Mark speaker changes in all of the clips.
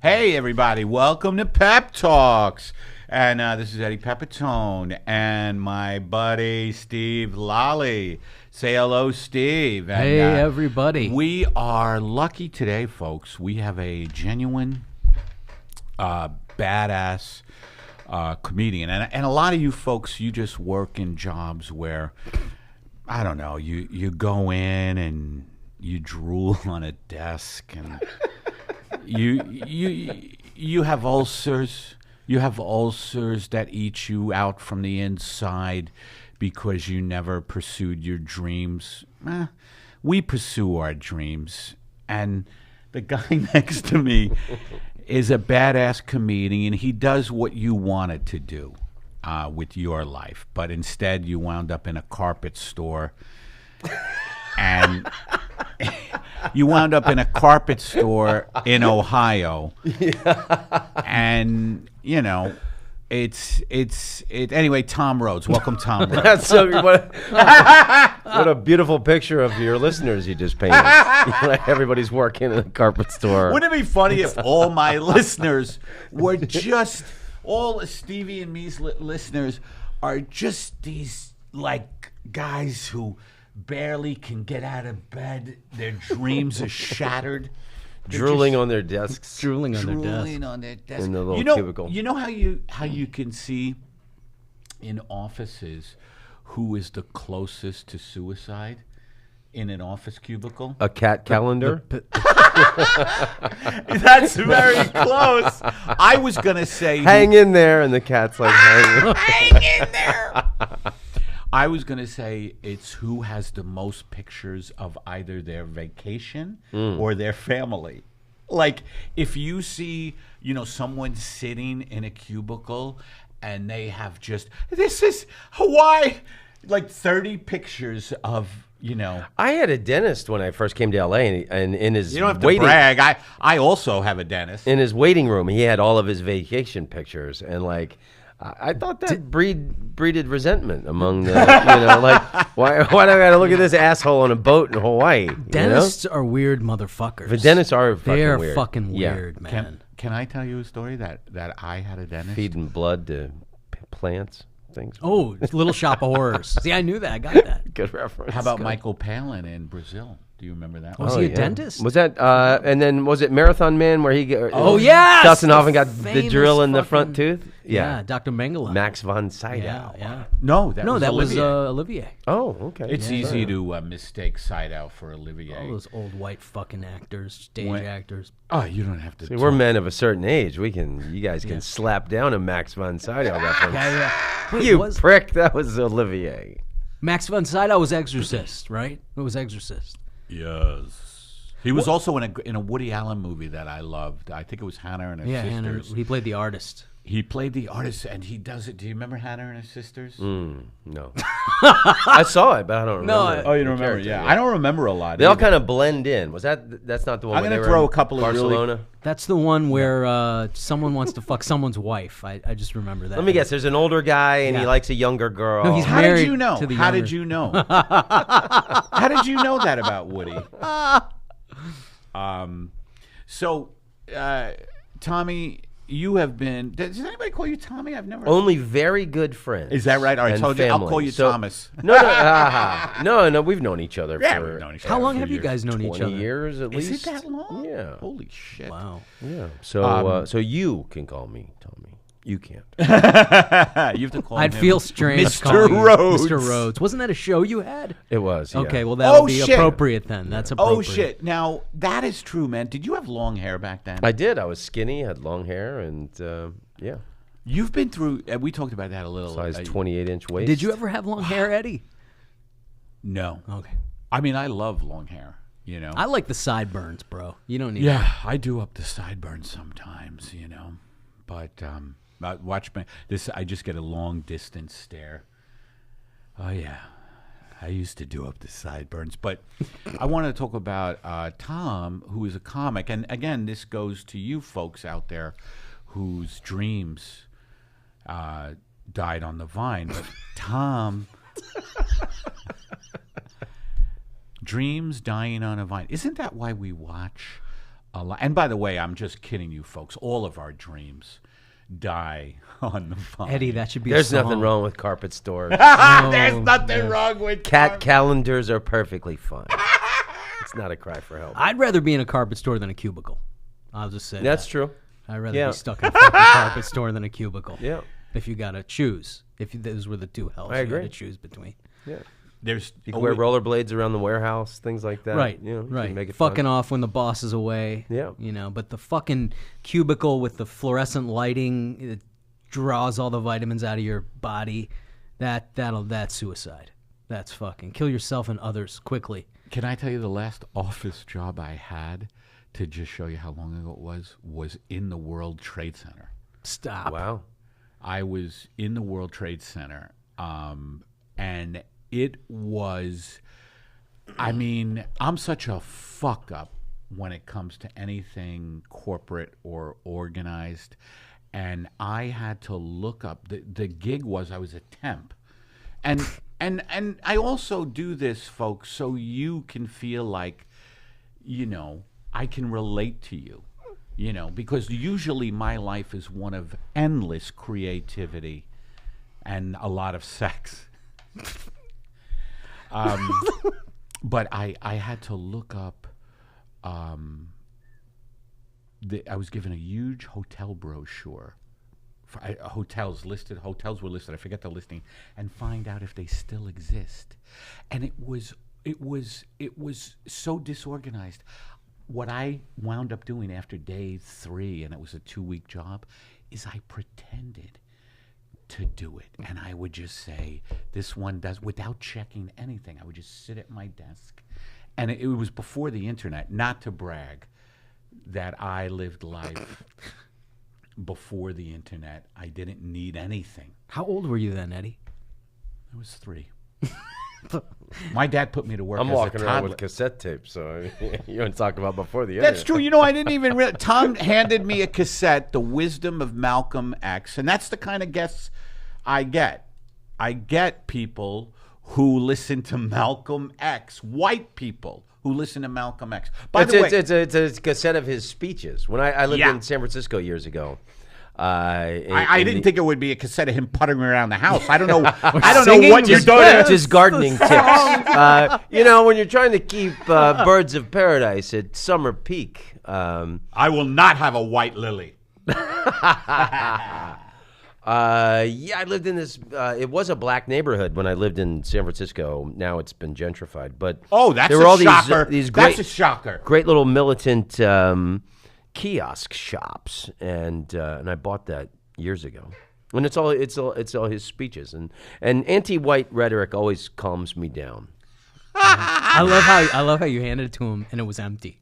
Speaker 1: Hey, everybody. Welcome to Pep Talks. And this is Eddie Pepitone and my buddy Steve Lally. Say hello, Steve. And,
Speaker 2: hey, everybody.
Speaker 1: We are lucky today, folks. We have a genuine, badass comedian. And a lot of you folks, you just work in jobs where, I don't know, you go in and you drool on a desk and... You have ulcers. You have ulcers that eat you out from the inside because you never pursued your dreams. We pursue our dreams, and the guy next to me is a badass comedian. He does what you wanted to do with your life, but instead you wound up in a carpet store and. You wound up in a carpet store in Ohio, and you know, it's anyway. Tom Rhodes, welcome, Tom Rhodes.
Speaker 3: That's so what a beautiful picture of your listeners you just painted. Everybody's working in a carpet store.
Speaker 1: Wouldn't it be funny if all my listeners were just all Stevie and me's listeners are just these like guys who barely can get out of bed. Their dreams are shattered.
Speaker 3: Drooling on their desks.
Speaker 2: Drooling on
Speaker 1: their desks.
Speaker 3: In the little cubicle.
Speaker 1: You know how you can see in offices who is the closest to suicide in an office cubicle?
Speaker 3: A cat calendar?
Speaker 1: That's very close. I was going to say...
Speaker 3: Hang in there, and the cat's like,
Speaker 1: hang in there. I was going to say it's who has the most pictures of either their vacation or their family. Like, if you see, someone sitting in a cubicle and they have just, this is Hawaii, like 30 pictures of,
Speaker 3: I had a dentist when I first came to L.A., and in his
Speaker 1: You don't have to brag. I also have a dentist.
Speaker 3: In his waiting room, he had all of his vacation pictures, and like... I thought that breeded resentment among the, why do I got to look at this asshole on a boat in Hawaii?
Speaker 2: Dentists are weird motherfuckers.
Speaker 3: The dentists are fucking weird.
Speaker 2: They're fucking weird, man.
Speaker 1: Can I tell you a story that I had a dentist?
Speaker 3: Feeding blood to plants, things.
Speaker 2: Oh, Little Shop of Horrors. See, I knew that. I got that.
Speaker 3: Good reference.
Speaker 1: How about Michael Palin in Brazil? Do you remember that?
Speaker 2: Was he a dentist?
Speaker 3: Was that, and then was it Marathon Man where he...
Speaker 2: yes!
Speaker 3: Dustin Hoffman got the drill in the front tooth?
Speaker 2: Yeah, Dr. Mengele.
Speaker 3: Max von Sydow.
Speaker 2: Yeah.
Speaker 1: No, that was
Speaker 2: Olivier.
Speaker 3: Oh, okay.
Speaker 1: It's easy to mistake Sydow for Olivier.
Speaker 2: All those old white fucking actors, stage actors.
Speaker 1: Oh, you don't have to.
Speaker 3: See, we're men of a certain age. You guys can slap down a Max von Sydow reference.
Speaker 2: Yeah. Wait,
Speaker 3: you prick, that was Olivier.
Speaker 2: Max von Sydow was Exorcist, right? It was Exorcist.
Speaker 1: Yes. He was also in a Woody Allen movie that I loved. I think it was Hannah and Her Sisters.
Speaker 2: Hannah, he played the artist.
Speaker 1: He played the artist, and he does it. Do you remember Hannah and Her Sisters?
Speaker 3: No. I saw it, but I don't remember.
Speaker 1: Oh, you don't remember? Yeah. I don't remember a lot.
Speaker 3: They all kind of blend in. That's not the one.
Speaker 1: I'm going to throw a couple of
Speaker 3: Barcelona.
Speaker 2: That's the one where someone wants to fuck someone's wife. I just remember that.
Speaker 3: Let me guess. There's an older guy, and he likes a younger girl.
Speaker 2: No, he's
Speaker 1: How
Speaker 2: married
Speaker 1: did you know?
Speaker 2: to the
Speaker 1: How
Speaker 2: younger.
Speaker 1: did you know? How did you know that about Woody? So, Tommy, you have been. Does anybody call you Tommy? I've never.
Speaker 3: Only very good friends.
Speaker 1: Is that right? All right,
Speaker 3: and
Speaker 1: I'll call you
Speaker 3: so,
Speaker 1: Thomas.
Speaker 3: No. We've known each other
Speaker 1: Yeah,
Speaker 3: for.
Speaker 1: we've known each other
Speaker 2: How long
Speaker 1: for
Speaker 2: have you
Speaker 1: years.
Speaker 2: guys known each
Speaker 3: 20
Speaker 2: other?
Speaker 3: years at least.
Speaker 1: Is it that long?
Speaker 3: Yeah.
Speaker 1: Holy shit!
Speaker 2: Wow.
Speaker 3: Yeah. So, so you can call me Tommy. You can't.
Speaker 1: You have to call
Speaker 2: I'd
Speaker 1: him
Speaker 2: feel strange
Speaker 1: Mr.
Speaker 2: calling you
Speaker 1: Rhodes.
Speaker 2: Mr. Rhodes. Wasn't that a show you had?
Speaker 3: It was. Yeah.
Speaker 2: Okay, well that would be
Speaker 1: shit.
Speaker 2: appropriate then. That's appropriate.
Speaker 1: Oh shit! Now that is true, man. Did you have long hair back then?
Speaker 3: I did. I was skinny, had long hair, and yeah.
Speaker 1: You've been through. We talked about that a little.
Speaker 3: Size 28-inch waist.
Speaker 2: Did you ever have long hair, Eddie?
Speaker 1: No.
Speaker 2: Okay.
Speaker 1: I mean, I love long hair.
Speaker 2: I like the sideburns, bro. You don't need.
Speaker 1: Yeah, I do up the sideburns sometimes. But watch me. This. I just get a long distance stare. Oh yeah, I used to do up the sideburns. But I want to talk about Tom, who is a comic, and again, this goes to you folks out there whose dreams died on the vine. But Tom, dreams dying on a vine. Isn't that why we watch a lot. And by the way, I'm just kidding you, folks. All of our dreams die on the vine.
Speaker 2: Eddie, that should be
Speaker 3: There's
Speaker 2: a song.
Speaker 3: nothing wrong with carpet stores.
Speaker 1: There's nothing wrong with
Speaker 3: Cat calendars are perfectly fine. It's not a cry for help.
Speaker 2: I'd rather be in a carpet store than a cubicle. I'll just say
Speaker 3: That's
Speaker 2: that.
Speaker 3: true.
Speaker 2: I'd rather
Speaker 3: Yeah.
Speaker 2: be stuck in a fucking carpet store than a cubicle.
Speaker 3: Yeah.
Speaker 2: If you gotta choose, those were the two hells
Speaker 3: I
Speaker 2: you
Speaker 3: agree.
Speaker 2: had to choose between.
Speaker 3: Yeah.
Speaker 1: There's
Speaker 3: You can wear rollerblades around the warehouse, things like that.
Speaker 2: Right,
Speaker 3: You know, you can
Speaker 2: right.
Speaker 3: Make it
Speaker 2: Fucking
Speaker 3: fun.
Speaker 2: off when the boss is away.
Speaker 3: Yeah.
Speaker 2: You know, but the fucking cubicle with the fluorescent lighting, it draws all the vitamins out of your body. That's suicide. That's fucking kill yourself and others quickly.
Speaker 1: Can I tell you the last office job I had, to just show you how long ago it was in the World Trade Center.
Speaker 2: Stop.
Speaker 3: Wow.
Speaker 1: I was in the World Trade Center, and it was, I mean, I'm such a fuck up when it comes to anything corporate or organized, and I had to look up, the gig was, I was a temp, and I also do this, folks, so you can feel like, you know, I can relate to you. You know, because usually my life is one of endless creativity and a lot of sex. But I had to look up, I was given a huge hotel brochure. Hotels were listed, I forget the listing, and find out if they still exist. And it was so disorganized. What I wound up doing after day 3, and it was a 2-week job, is I pretended to do it. And I would just say, this one does, without checking anything. I would just sit at my desk. And it was before the internet, not to brag, that I lived life before the internet. I didn't need anything.
Speaker 2: How old were you then, Eddie?
Speaker 1: I was 3. My dad put me to work
Speaker 3: I'm
Speaker 1: as
Speaker 3: walking
Speaker 1: a
Speaker 3: around
Speaker 1: toddler.
Speaker 3: with cassette tapes, so you want to talk about before the internet.
Speaker 1: That's true. You know, I didn't even realize. Tom handed me a cassette, The Wisdom of Malcolm X, and that's the kind of guests I get. I get people who listen to Malcolm X, white people who listen to Malcolm X. By the way,
Speaker 3: It's a cassette of his speeches. When I lived
Speaker 1: Yeah.
Speaker 3: in San Francisco years ago,
Speaker 1: I didn't think it would be a cassette of him puttering around the house. I don't know.
Speaker 2: singing?
Speaker 1: What you're doing.
Speaker 3: Just gardening tips. You know, when you're trying to keep birds of paradise at summer peak.
Speaker 1: I will not have a white lily.
Speaker 3: Yeah, I lived in this. It was a black neighborhood when I lived in San Francisco. Now it's been gentrified. But
Speaker 1: Oh, that's
Speaker 3: there were
Speaker 1: a
Speaker 3: all
Speaker 1: shocker.
Speaker 3: These
Speaker 1: That's
Speaker 3: great,
Speaker 1: a shocker.
Speaker 3: great little militant kiosk shops, and I bought that years ago. And it's all his speeches, and anti-white rhetoric always calms me down.
Speaker 2: I love how you handed it to him and it was empty.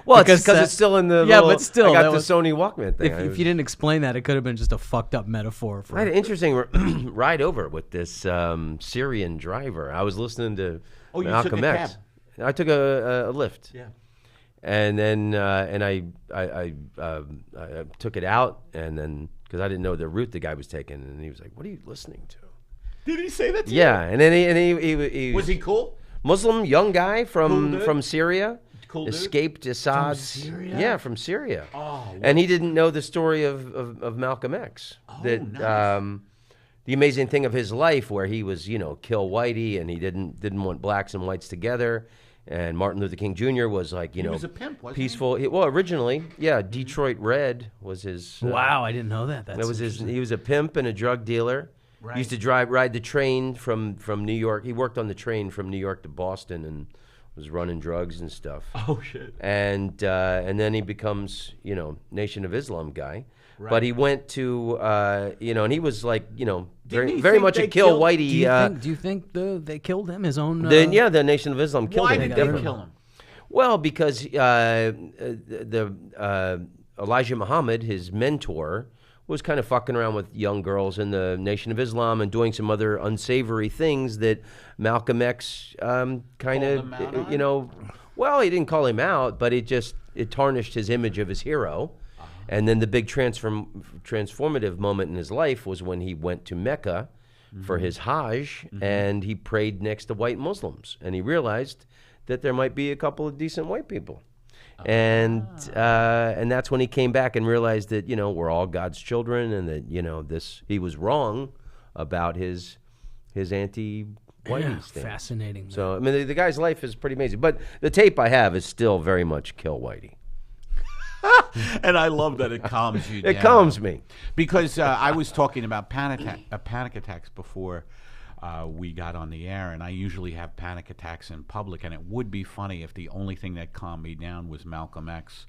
Speaker 3: Well,
Speaker 2: Because
Speaker 3: because
Speaker 2: that-
Speaker 3: it's still in the
Speaker 2: Yeah,
Speaker 3: little,
Speaker 2: but still,
Speaker 3: I got
Speaker 2: that
Speaker 3: the
Speaker 2: was-
Speaker 3: Sony Walkman thing.
Speaker 2: If you didn't explain that, it could have been just a fucked up metaphor for
Speaker 3: I had an interesting ride over with this Syrian driver. I was listening to
Speaker 1: Oh, you
Speaker 3: Malcolm
Speaker 1: took a
Speaker 3: X. I took a lift.
Speaker 1: Yeah.
Speaker 3: And then I took it out, and then because I didn't know the route the guy was taking, and he was like, "What are you listening to?"
Speaker 1: Did he say that to you?
Speaker 3: Yeah, and then he
Speaker 1: Was he cool?
Speaker 3: Muslim young guy
Speaker 1: Cool
Speaker 3: from
Speaker 1: dude?
Speaker 3: Syria.
Speaker 1: Cool dude?
Speaker 3: Escaped Assad's.
Speaker 1: Syria?
Speaker 3: Yeah, from Syria.
Speaker 1: Oh,
Speaker 3: and he didn't know the story of Malcolm X.
Speaker 1: Oh,
Speaker 3: That
Speaker 1: nice.
Speaker 3: the amazing thing of his life, where he was, kill whitey, and he didn't want blacks and whites together. And Martin Luther King Jr. was like,
Speaker 1: He was a pimp, wasn't he?
Speaker 3: peaceful. Well, originally, yeah, Detroit Red was his.
Speaker 2: Wow, I didn't know that.
Speaker 3: That was his. He was a pimp and a drug dealer.
Speaker 1: Right.
Speaker 3: He used to ride the train from New York. He worked on the train from New York to Boston and was running drugs and stuff.
Speaker 1: Oh shit.
Speaker 3: And then he becomes, Nation of Islam guy.
Speaker 1: Right.
Speaker 3: But he went to, and he was like, very,
Speaker 1: he
Speaker 3: very
Speaker 1: think
Speaker 3: much
Speaker 1: they
Speaker 3: a kill
Speaker 1: killed-
Speaker 3: whitey.
Speaker 2: Do you think they killed him? His own?
Speaker 3: The Nation of Islam killed
Speaker 1: Why
Speaker 3: him.
Speaker 1: did they kill him?
Speaker 3: Well, because the Elijah Muhammad, his mentor, was kind of fucking around with young girls in the Nation of Islam and doing some other unsavory things that Malcolm X kind
Speaker 1: him out
Speaker 3: of,
Speaker 1: on?
Speaker 3: well, he didn't call him out, but it tarnished his image of his hero. And then the big transformative moment in his life was when he went to Mecca for his Hajj, and he prayed next to white Muslims, and he realized that there might be a couple of decent white people. And that's when he came back and realized that, we're all God's children, and that, he was wrong about his anti-whitey stance.
Speaker 2: Fascinating. Man.
Speaker 3: So, I mean, the guy's life is pretty amazing. But the tape I have is still very much kill whitey.
Speaker 1: And I love that it calms you down.
Speaker 3: It calms me.
Speaker 1: Because I was talking about panic attacks before we got on the air, and I usually have panic attacks in public, and it would be funny if the only thing that calmed me down was Malcolm X,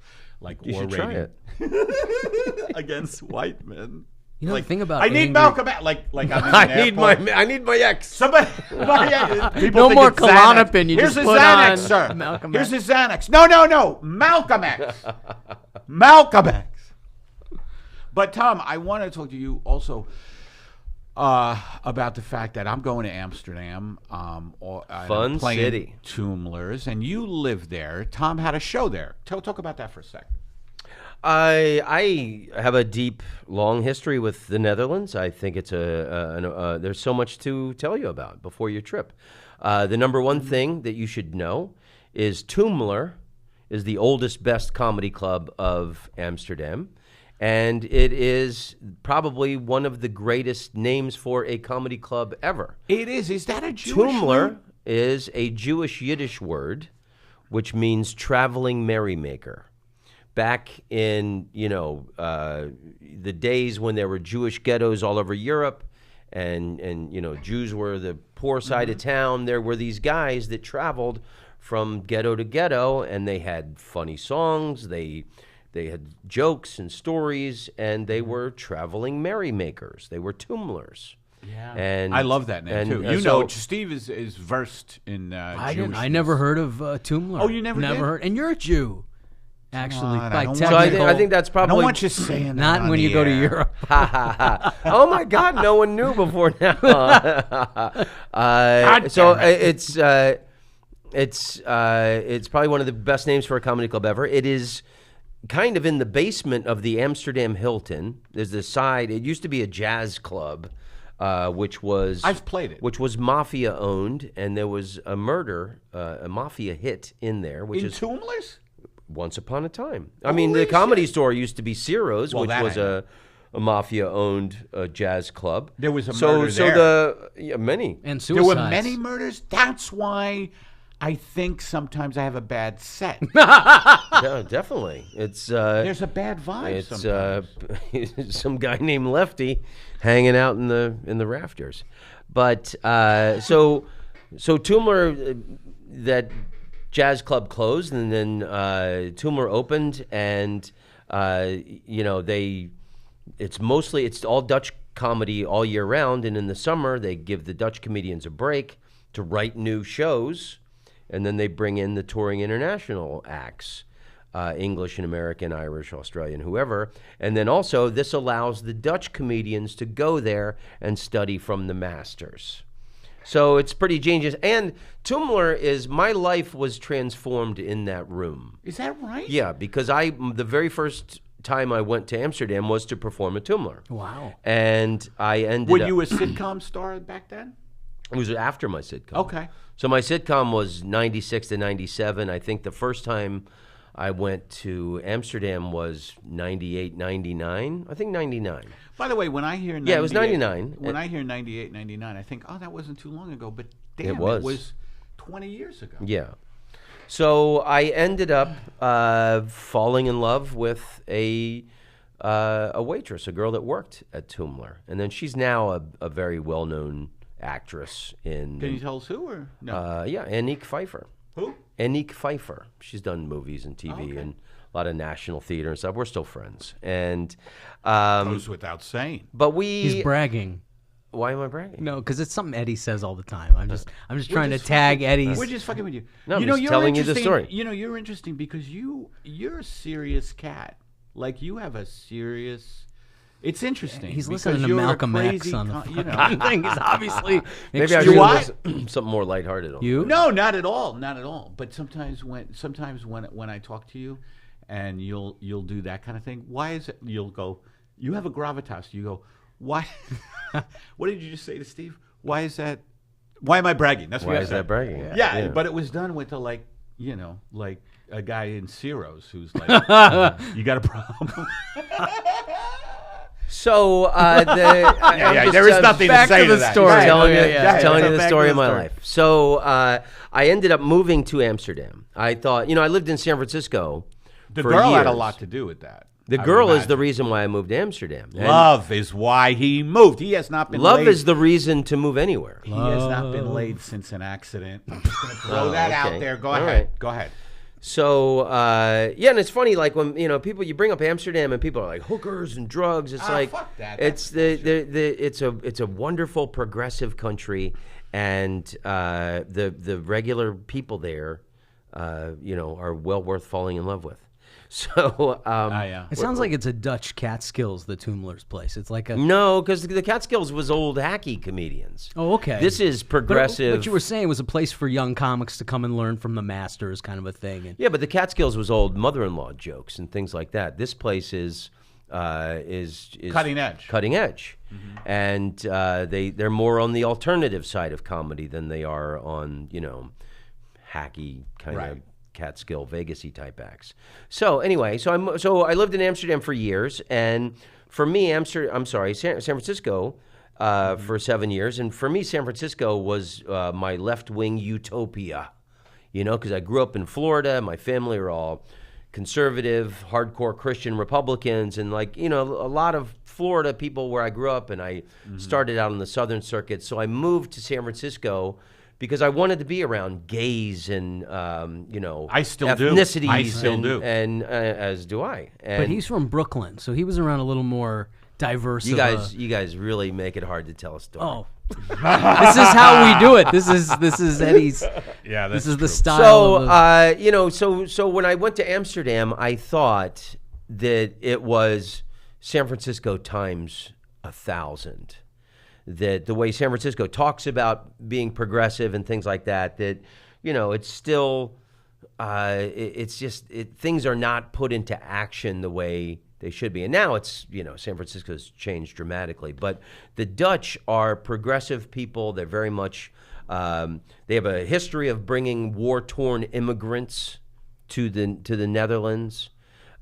Speaker 3: You should try
Speaker 1: it against white men.
Speaker 2: You know, the thing about
Speaker 1: I need Malcolm X. Like
Speaker 3: I need my X.
Speaker 1: Somebody.
Speaker 2: No more Klonopin. You
Speaker 1: Here's
Speaker 2: just
Speaker 1: his
Speaker 2: put
Speaker 1: Xanax,
Speaker 2: on
Speaker 1: sir.
Speaker 2: Malcolm
Speaker 1: Here's
Speaker 2: X.
Speaker 1: his Xanax. No. Malcolm X. Malcolm X. But Tom, I want to talk to you also about the fact that I'm going to Amsterdam.
Speaker 3: Fun
Speaker 1: playing
Speaker 3: city.
Speaker 1: Toomlers, and you live there. Tom had a show there. Talk about that for a second.
Speaker 3: I have a deep, long history with the Netherlands. I think it's there's so much to tell you about before your trip. The number one thing that you should know is Toomler is the oldest, best comedy club of Amsterdam. And it is probably one of the greatest names for a comedy club ever.
Speaker 1: It is. Is that a Jewish
Speaker 3: Toomler
Speaker 1: word?
Speaker 3: is a Jewish Yiddish word, which means traveling merrymaker. Back in, the days when there were Jewish ghettos all over Europe, and Jews were the poor side of town, there were these guys that traveled from ghetto to ghetto, and they had funny songs, they had jokes and stories, and they were traveling merrymakers. They were Toomlers.
Speaker 1: Yeah,
Speaker 3: and
Speaker 1: I love that name too.
Speaker 3: so
Speaker 1: Steve is versed in Jewish.
Speaker 2: I never heard of Toomler.
Speaker 1: Oh, you never did?
Speaker 2: heard, and you're a Jew. Actually,
Speaker 1: on,
Speaker 2: by
Speaker 1: I don't
Speaker 3: so
Speaker 2: technical,
Speaker 3: I think that's
Speaker 1: I
Speaker 3: probably
Speaker 1: don't want you saying that
Speaker 2: not
Speaker 1: on
Speaker 2: when
Speaker 1: the
Speaker 2: you go to
Speaker 1: air.
Speaker 2: Europe.
Speaker 3: Oh my God! No one knew before now. It's probably one of the best names for a comedy club ever. It is kind of in the basement of the Amsterdam Hilton. There's the side. It used to be a jazz club, which was
Speaker 1: I've played it.
Speaker 3: which was mafia owned, and there was a murder, a mafia hit in there, which
Speaker 1: In
Speaker 3: is
Speaker 1: Toomlers?
Speaker 3: Once Upon a Time. I mean,
Speaker 1: Holy
Speaker 3: the Comedy
Speaker 1: shit.
Speaker 3: Store used to be Ciro's,
Speaker 1: Well,
Speaker 3: which
Speaker 1: that
Speaker 3: was
Speaker 1: I know.
Speaker 3: a mafia-owned jazz club.
Speaker 1: There was a
Speaker 3: so
Speaker 1: murder
Speaker 3: so
Speaker 1: there.
Speaker 3: many.
Speaker 2: And
Speaker 1: There
Speaker 2: suicides.
Speaker 1: were many murders. That's why I think sometimes I have a bad set.
Speaker 3: Yeah, definitely. It's
Speaker 1: There's a bad vibe sometimes.
Speaker 3: it's some guy named Lefty hanging out in the rafters. But so Toomler, that jazz club closed, and then Toomler opened, and it's all Dutch comedy all year round, and in the summer they give the Dutch comedians a break to write new shows, and then they bring in the touring international acts, English and American, Irish, Australian, whoever, and then also this allows the Dutch comedians to go there and study from the masters. So it's pretty genius. And Toomler my life was transformed in that room.
Speaker 1: Is that right?
Speaker 3: Yeah, because the very first time I went to Amsterdam was to perform at Toomler.
Speaker 2: Wow.
Speaker 3: And I ended
Speaker 1: Were
Speaker 3: up...
Speaker 1: you a sitcom star back then?
Speaker 3: It was after my sitcom.
Speaker 1: Okay.
Speaker 3: So my sitcom was 96 to 97. I think the first time I went to Amsterdam was 98, 99. I think 99.
Speaker 1: By the way, when I hear 98,
Speaker 3: Yeah, it was 99.
Speaker 1: When I hear 98, 99, I think, oh, that wasn't too long ago. But damn,
Speaker 3: It was.
Speaker 1: 20 years ago.
Speaker 3: Yeah. So I ended up falling in love with a waitress, a girl that worked at Toomler. And then she's now a very well-known actress in...
Speaker 1: Can you tell us who or no?
Speaker 3: Yeah, Aniek Pfeiffer.
Speaker 1: Who?
Speaker 3: Aniek Pfeiffer. She's done movies and TV
Speaker 1: Okay.
Speaker 3: and a lot of national theater and stuff. We're still friends. And
Speaker 1: Goes without saying.
Speaker 3: but we...
Speaker 2: He's bragging.
Speaker 3: Why am I bragging?
Speaker 2: No, because it's something Eddie says all the time. I'm just trying to
Speaker 1: just
Speaker 2: tag
Speaker 1: fucking-
Speaker 2: Eddie's.
Speaker 1: We're just fucking with you.
Speaker 3: No, I'm
Speaker 1: you know,
Speaker 3: just
Speaker 1: you're
Speaker 3: telling you the
Speaker 1: interesting-
Speaker 3: story.
Speaker 1: You know, you're interesting because you're a serious cat. Like you have a serious. It's interesting.
Speaker 2: He's
Speaker 1: because
Speaker 2: listening to
Speaker 1: you're a
Speaker 2: Malcolm X
Speaker 1: crazy
Speaker 2: on the
Speaker 1: you know.
Speaker 2: fucking thing. He's obviously
Speaker 3: Maybe I
Speaker 1: You
Speaker 3: should
Speaker 1: what?
Speaker 3: listen something more lighthearted. On
Speaker 2: You?
Speaker 1: No, not at all, not at all. But sometimes when I talk to you, and you'll do that kind of thing. Why is it? You'll go. You have a gravitas. You go. Why? What did you just say to Steve? Why is that? Why am I bragging? That's what
Speaker 3: Why
Speaker 1: I
Speaker 3: is
Speaker 1: said.
Speaker 3: that bragging?
Speaker 1: Yeah, but it was done with the a guy in Ciro's who's like, you got a problem?
Speaker 3: So
Speaker 1: there is nothing to say to that.
Speaker 2: Story.
Speaker 3: Telling you the
Speaker 1: Back
Speaker 3: story
Speaker 1: to
Speaker 3: of my
Speaker 1: story.
Speaker 3: life. So I ended up moving to Amsterdam. I thought, I lived in San Francisco.
Speaker 1: The
Speaker 3: for
Speaker 1: girl had a
Speaker 3: years.
Speaker 1: lot to do with that.
Speaker 3: The
Speaker 1: I would
Speaker 3: girl is the
Speaker 1: imagine.
Speaker 3: reason why I moved to Amsterdam. And
Speaker 1: Love is why he moved. He has not been
Speaker 3: love
Speaker 1: laid.
Speaker 3: is the reason to move anywhere.
Speaker 1: He has not been laid since an accident. I'm just going to throw that
Speaker 3: okay.
Speaker 1: out there. Go
Speaker 3: All
Speaker 1: ahead.
Speaker 3: right.
Speaker 1: Go ahead.
Speaker 3: So and it's funny, like when people, you bring up Amsterdam and people are like hookers and drugs. It's like
Speaker 1: fuck that.
Speaker 3: it's it's a wonderful progressive country, and the regular people there, are well worth falling in love with. So
Speaker 1: yeah.
Speaker 2: It sounds like it's a Dutch Catskills, the Toomler's place. It's like a
Speaker 3: no, because the Catskills was old hacky comedians.
Speaker 2: Oh, okay.
Speaker 3: This is progressive.
Speaker 2: But what you were saying was a place for young comics to come and learn from the masters, kind of a thing. And
Speaker 3: Yeah, but the Catskills was old mother-in-law jokes and things like that. This place is
Speaker 1: Cutting edge.
Speaker 3: cutting edge, and they're more on the alternative side of comedy than they are on hacky kind
Speaker 1: Right.
Speaker 3: of Catskill Vegas-y type acts. So anyway, so I lived in Amsterdam for years, and for me, San Francisco. For 7 years, and for me, San Francisco was my left-wing utopia, because I grew up in Florida. My family are all conservative, hardcore Christian Republicans, and a lot of Florida people where I grew up, and I started out on the Southern Circuit. So I moved to San Francisco because I wanted to be around gays and
Speaker 1: I still do.
Speaker 3: ethnicities.
Speaker 1: I still
Speaker 3: and,
Speaker 1: do.
Speaker 3: and as do I. And
Speaker 2: but he's from Brooklyn, so he was around a little more diverse.
Speaker 3: you guys really make it hard to tell a story.
Speaker 2: Oh, this is how we do it. This is Eddie's.
Speaker 1: Yeah,
Speaker 2: This
Speaker 1: that's
Speaker 2: is the
Speaker 1: true.
Speaker 2: style.
Speaker 3: So when I went to Amsterdam, I thought that it was San Francisco times 1,000. That the way San Francisco talks about being progressive and things like that, it's still, it's just things are not put into action the way they should be. And now it's, San Francisco's changed dramatically. But the Dutch are progressive people. They're very much, they have a history of bringing war-torn immigrants to the Netherlands,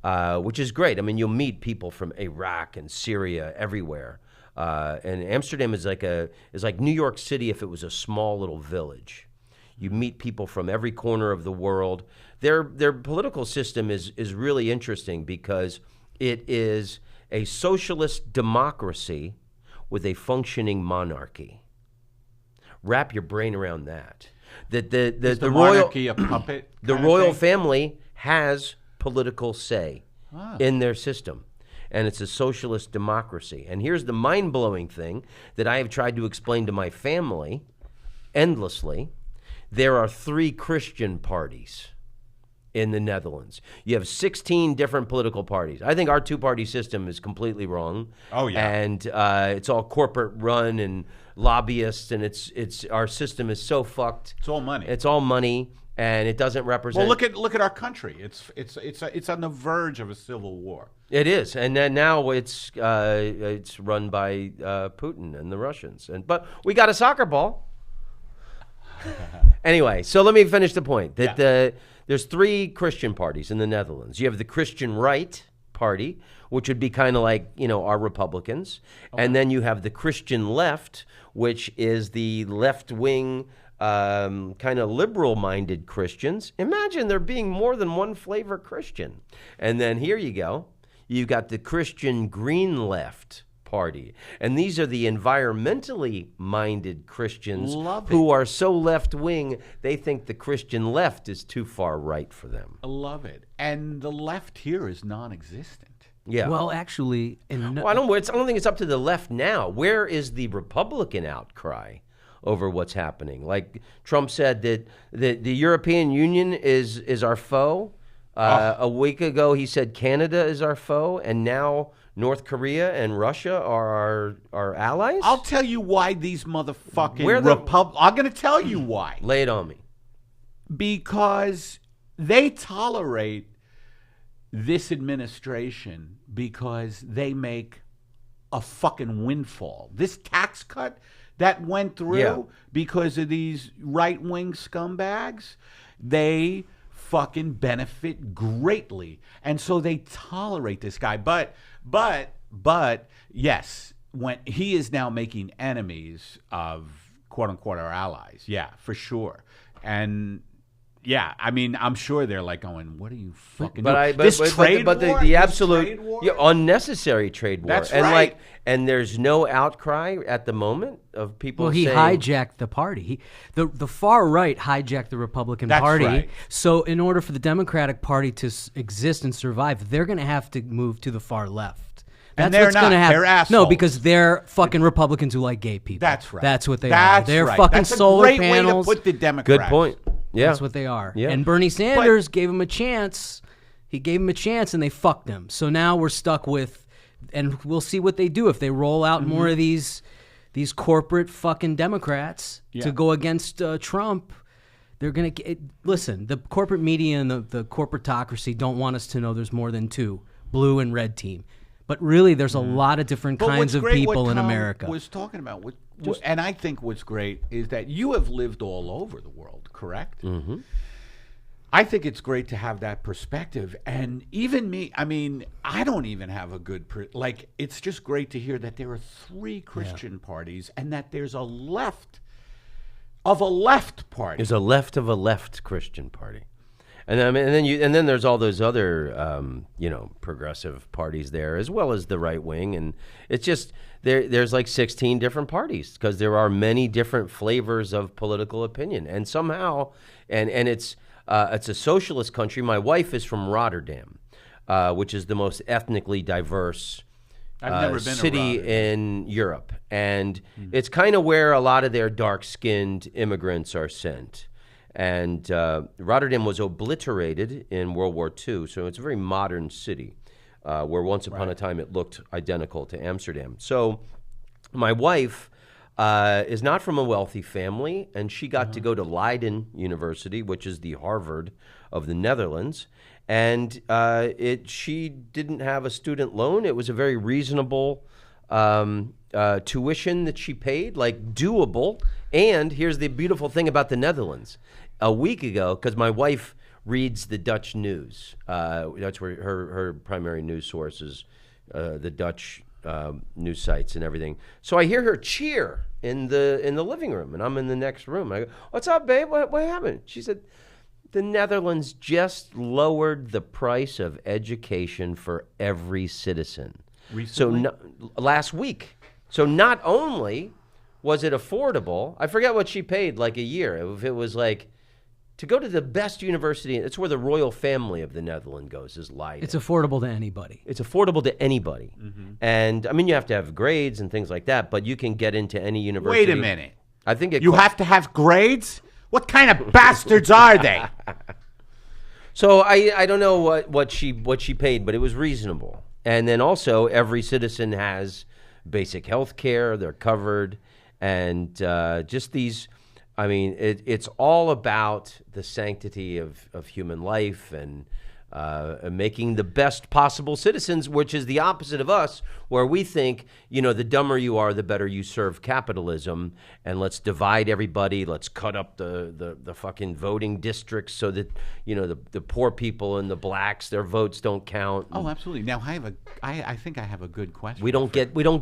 Speaker 3: which is great. I mean, you'll meet people from Iraq and Syria everywhere. And Amsterdam is like New York City if it was a small little village. You meet people from every corner of the world. Their political system is really interesting because it is a socialist democracy with a functioning monarchy. Wrap your brain around that.
Speaker 1: Is the
Speaker 3: royal
Speaker 1: monarchy a puppet?
Speaker 3: the
Speaker 1: kind of
Speaker 3: royal
Speaker 1: thing?
Speaker 3: family has political say in their system. And it's a socialist democracy. And here's the mind-blowing thing that I have tried to explain to my family endlessly. There are 3 Christian parties in the Netherlands. You have 16 different political parties. I think our 2-party system is completely wrong.
Speaker 1: Oh, yeah.
Speaker 3: And it's all corporate run and lobbyists, and it's our system is so fucked.
Speaker 1: It's all money.
Speaker 3: It's all money, and it doesn't represent.
Speaker 1: Well, look at our country. It's on the verge of a civil war.
Speaker 3: It is, and then now it's run by Putin and the Russians. But we got a soccer ball. Anyway, so let me finish the point that there's 3 Christian parties in the Netherlands. You have the Christian Right Party, which would be kind of like our Republicans, and then you have the Christian Left, which is the left-wing. Kind of liberal-minded Christians. Imagine there being more than one flavor Christian. And then here you go. You've got the Christian Green Left Party. And these are the environmentally minded Christians who are so left-wing, they think the Christian left is too far right for them.
Speaker 1: I love it. And the left here is non-existent.
Speaker 3: Yeah.
Speaker 2: well, actually,
Speaker 3: Well, I don't think it's up to the left now. Where is the Republican outcry over what's happening? Like Trump said that the European Union is our foe. A week ago, he said Canada is our foe, and now North Korea and Russia are our allies?
Speaker 1: I'll tell you why these motherfucking
Speaker 3: Where the-
Speaker 1: I'm going to tell you why.
Speaker 3: Lay it on me.
Speaker 1: Because they tolerate this administration because they make a fucking windfall. This tax cut that went through because of these right-wing scumbags, they fucking benefit greatly. And so they tolerate this guy. But yes, when he is now making enemies of quote unquote our allies. Yeah, for sure. And yeah, I mean, I'm sure they're like going, "What are you fucking doing?"
Speaker 3: The absolute unnecessary trade war.
Speaker 1: That's
Speaker 3: and
Speaker 1: right.
Speaker 3: And there's no outcry at the moment of people.
Speaker 2: Well, he
Speaker 3: saying,
Speaker 2: hijacked the party. The far right hijacked the Republican
Speaker 1: That's
Speaker 2: Party.
Speaker 1: right.
Speaker 2: So in order for the Democratic Party to exist and survive, they're going to have to move to the far left.
Speaker 1: And they're
Speaker 2: what's
Speaker 1: not.
Speaker 2: Gonna happen.
Speaker 1: They're assholes.
Speaker 2: No, because they're fucking Republicans who like gay people.
Speaker 1: That's right.
Speaker 2: That's what they
Speaker 1: That's
Speaker 2: are. They're
Speaker 1: right.
Speaker 2: fucking
Speaker 1: That's
Speaker 2: solar
Speaker 1: a great
Speaker 2: panels.
Speaker 1: way to put the Democrats.
Speaker 3: Good point. Yeah,
Speaker 2: That's what they are.
Speaker 3: Yeah.
Speaker 2: And Bernie Sanders gave him a chance. He gave him a chance, and they fucked him. So now we're stuck with, and we'll see what they do if they roll out more of these corporate fucking Democrats to go against Trump. They're gonna listen. The corporate media and the corporatocracy don't want us to know there's more than two, blue and red team. But really, there's a lot of different
Speaker 1: But
Speaker 2: kinds
Speaker 1: what's
Speaker 2: of
Speaker 1: great,
Speaker 2: people
Speaker 1: what
Speaker 2: in
Speaker 1: Tom
Speaker 2: America.
Speaker 1: was talking about, and I think what's great is that you have lived all over the world, correct? Mm-hmm. I think it's great to have that perspective. And even me, I mean, I don't even have a good, it's just great to hear that there are three Christian parties and that there's a left of a left party.
Speaker 3: there's a left of a left Christian party. And then there's all those other progressive parties there, as well as the right wing, and it's just there's like 16 different parties because there are many different flavors of political opinion, and somehow it's a socialist country. My wife is from Rotterdam, which is the most ethnically diverse
Speaker 1: I've never been to
Speaker 3: city
Speaker 1: Rotterdam.
Speaker 3: in Europe, and it's kind of where a lot of their dark-skinned immigrants are sent. And Rotterdam was obliterated in World War II, so it's a very modern city, where once upon a time it looked identical to Amsterdam. So my wife is not from a wealthy family, and she got to go to Leiden University, which is the Harvard of the Netherlands. And she didn't have a student loan. It was a very reasonable tuition that she paid, like doable. And here's the beautiful thing about the Netherlands. A week ago, because my wife reads the Dutch news, that's where her primary news source is, the Dutch news sites and everything. So I hear her cheer in the living room, and I'm in the next room. I go, "What's up, babe? What happened?" She said, "The Netherlands just lowered the price of education for every citizen."
Speaker 1: Recently?
Speaker 3: So last week. So not only was it affordable, I forget what she paid, like a year. If it was like, to go to the best university, it's where the royal family of the Netherlands goes, is Leiden.
Speaker 2: It's affordable to anybody.
Speaker 3: It's affordable to anybody. Mm-hmm. And, I mean, you have to have grades and things like that, but you can get into any university.
Speaker 1: Wait a minute.
Speaker 3: I think
Speaker 1: You have to have grades? What kind of bastards are they?
Speaker 3: So I don't know what she paid, but it was reasonable. And then also every citizen has basic health care. They're covered. And just these, I mean, it's all about the sanctity of human life and making the best possible citizens, which is the opposite of us, where we think, the dumber you are, the better you serve capitalism, and let's divide everybody, let's cut up the fucking voting districts so that, the poor people and the blacks, their votes don't count.
Speaker 1: Oh, absolutely. Now, I think I have a good question.
Speaker 3: We don't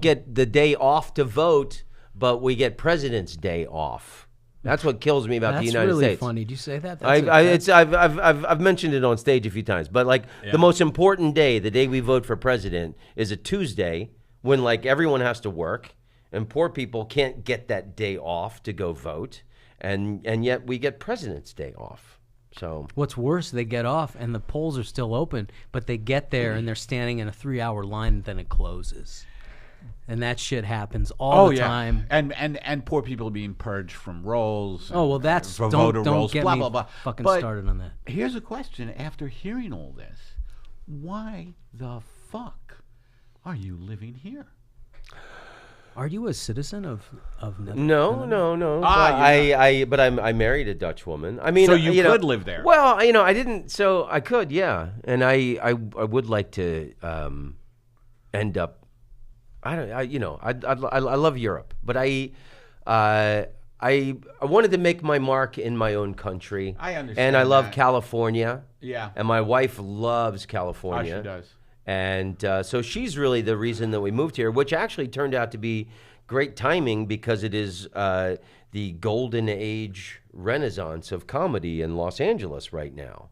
Speaker 3: get the day off to vote, but we get President's Day off. That's what kills me about the United
Speaker 2: That's really
Speaker 3: States.
Speaker 2: funny. Did you say that?
Speaker 3: I've mentioned it on stage a few times, but the most important day, the day we vote for president, is a Tuesday when everyone has to work, and poor people can't get that day off to go vote, and yet we get President's Day off. So
Speaker 2: what's worse, they get off and the polls are still open, but they get there and they're standing in a 3-hour line, and then it closes. And that shit happens all the time.
Speaker 1: And poor people being purged from rolls.
Speaker 2: Oh, well, that's
Speaker 1: voter
Speaker 2: don't
Speaker 1: rolls,
Speaker 2: get
Speaker 1: blah,
Speaker 2: me
Speaker 1: blah, blah.
Speaker 2: fucking
Speaker 1: But
Speaker 2: started on that.
Speaker 1: Here's a question. After hearing all this, why the fuck are you living here?
Speaker 2: Are you a citizen of Netherlands?
Speaker 3: No.
Speaker 1: Ah,
Speaker 3: but I married a Dutch woman. I mean,
Speaker 1: So you could live there.
Speaker 3: Well, I didn't. So I could, yeah. And I would like to end up. I love Europe, but I wanted to make my mark in my own country.
Speaker 1: I understand
Speaker 3: And I love
Speaker 1: that.
Speaker 3: California.
Speaker 1: Yeah.
Speaker 3: And my wife loves
Speaker 1: Oh,
Speaker 3: California.
Speaker 1: she does.
Speaker 3: And so she's really the reason that we moved here, which actually turned out to be great timing because it is the golden age renaissance of comedy in Los Angeles right now.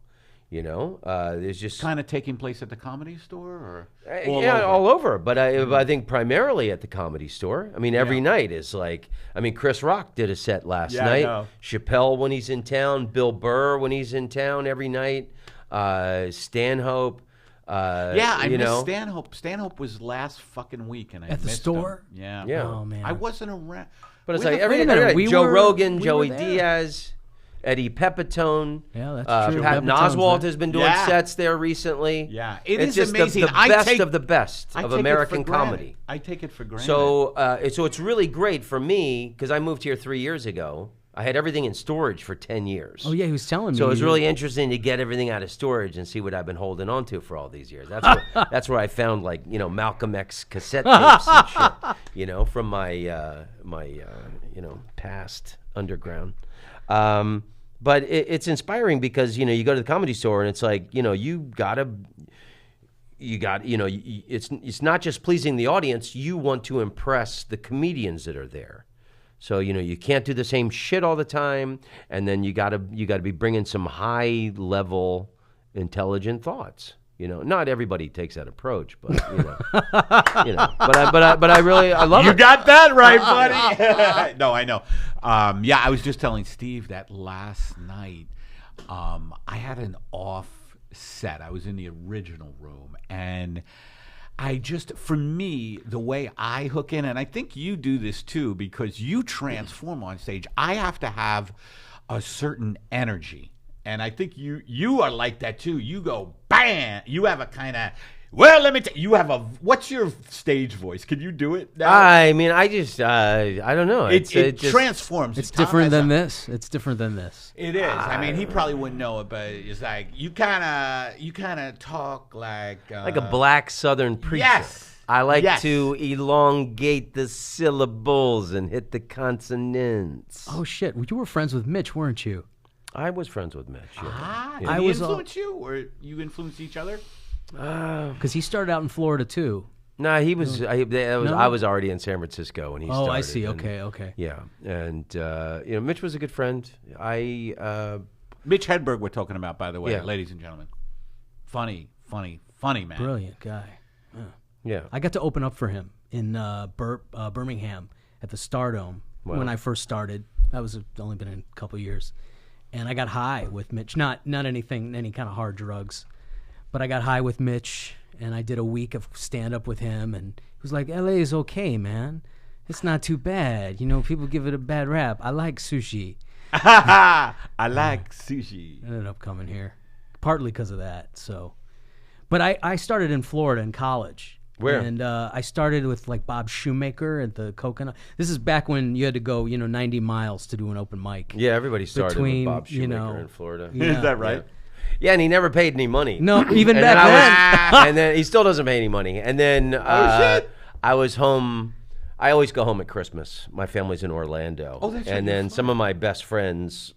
Speaker 3: You know, there's just
Speaker 1: Kind of taking place at the Comedy Store, or
Speaker 3: all over. But I think primarily at the Comedy Store. I mean, every night is like. I mean, Chris Rock did a set last
Speaker 1: Yeah, I
Speaker 3: night.
Speaker 1: know.
Speaker 3: Chappelle when he's in town. Bill Burr when he's in town every night. Stanhope.
Speaker 1: Yeah, I
Speaker 3: you
Speaker 1: missed
Speaker 3: know.
Speaker 1: Stanhope. Stanhope was last fucking week, and I
Speaker 2: At the
Speaker 1: missed
Speaker 2: store?
Speaker 1: him. Yeah.
Speaker 3: Yeah.
Speaker 2: Oh man.
Speaker 1: I wasn't around.
Speaker 3: But it's
Speaker 1: Wait
Speaker 3: like
Speaker 1: a
Speaker 3: every
Speaker 2: minute,
Speaker 3: night.
Speaker 2: we
Speaker 3: Joe
Speaker 2: were-
Speaker 3: Rogan,
Speaker 2: we
Speaker 3: Joey
Speaker 2: were there.
Speaker 3: Diaz, Eddie Pepitone.
Speaker 2: Yeah, that's true.
Speaker 3: Patton
Speaker 2: Pepitone's
Speaker 3: Oswalt
Speaker 2: there.
Speaker 3: has been doing
Speaker 1: Yeah.
Speaker 3: sets there recently.
Speaker 1: Yeah,
Speaker 3: It's
Speaker 1: is
Speaker 3: just
Speaker 1: amazing.
Speaker 3: the best of the best
Speaker 1: I
Speaker 3: of
Speaker 1: take it
Speaker 3: American
Speaker 1: for granted.
Speaker 3: comedy.
Speaker 1: I take it for granted.
Speaker 3: So it's really great for me because I moved here 3 years ago. I had everything in storage for 10 years.
Speaker 2: Oh yeah, he was telling me.
Speaker 3: So it was really interesting to get everything out of storage and see what I've been holding on to for all these years. That's where I found like Malcolm X cassette tapes and shit, from my past underground. But it's inspiring because you go to the Comedy Store and it's like it's not just pleasing the audience. You want to impress the comedians that are there. So you can't do the same shit all the time, and then you gotta be bringing some high level, intelligent thoughts. Not everybody takes that approach, but But I really love it.
Speaker 1: you got that right, buddy. No, I know. Yeah, I was just telling Steve that last night. I had an off set. I was in the original room, and for me, the way I hook in, and I think you do this too, because you transform on stage, I have to have a certain energy. And I think you are like that too. You go, bam! You have a kind of, let me tell you, what's your stage voice? Can you do it now?
Speaker 3: I mean, I just, I don't know.
Speaker 1: It
Speaker 3: just
Speaker 1: transforms.
Speaker 2: It's
Speaker 1: Tom
Speaker 2: different
Speaker 1: has
Speaker 2: than this. It's different than this.
Speaker 1: It is. I mean, he probably wouldn't know it, but it's like you kind of talk like
Speaker 3: a black Southern preacher.
Speaker 1: Yes.
Speaker 3: I like
Speaker 1: Yes.
Speaker 3: to elongate the syllables and hit the consonants.
Speaker 2: Oh shit! You were friends with Mitch, weren't you?
Speaker 3: I was friends with Mitch. Yeah.
Speaker 1: Did
Speaker 2: I
Speaker 1: he
Speaker 2: was
Speaker 1: influence you, or you influenced each other?
Speaker 2: Because he started out in Florida too.
Speaker 3: No, he was. I was already in San Francisco when he started.
Speaker 2: Oh, I see.
Speaker 3: and-
Speaker 2: Okay.
Speaker 3: Yeah, and Mitch was a good friend.
Speaker 1: Mitch Hedberg, we're talking about, by the way,
Speaker 3: Yeah.
Speaker 1: ladies and gentlemen. Funny man.
Speaker 2: Brilliant guy.
Speaker 3: Yeah.
Speaker 2: I got to open up for him in Birmingham at the Stardome when I first started. That was only been in a couple of years, and I got high with Mitch. Not any kind of hard drugs, but I got high with Mitch, and I did a week of stand up with him, and he was like, "LA is okay, man. It's not too bad. People give it a bad rap. I like sushi."
Speaker 1: I like sushi.
Speaker 2: I ended up coming here, partly because of that. So, but I started in Florida in college.
Speaker 3: Where?
Speaker 2: And I started with like Bob Shoemaker at the Coconut. This is back when you had to go 90 miles to do an open mic.
Speaker 3: Yeah, everybody started
Speaker 2: Between,
Speaker 3: with Bob
Speaker 2: you
Speaker 3: Shoemaker
Speaker 2: know,
Speaker 3: in Florida.
Speaker 2: Yeah.
Speaker 1: Is that right?
Speaker 3: Yeah, and he never paid any money.
Speaker 2: No, even
Speaker 3: And
Speaker 2: back
Speaker 3: then
Speaker 2: then.
Speaker 3: and then he still doesn't pay any money. And then
Speaker 1: shit.
Speaker 3: I was home. I always go home at Christmas. My family's in Orlando.
Speaker 1: Oh, that's right,
Speaker 3: and
Speaker 1: you're
Speaker 3: then
Speaker 1: fine.
Speaker 3: some of my best friends,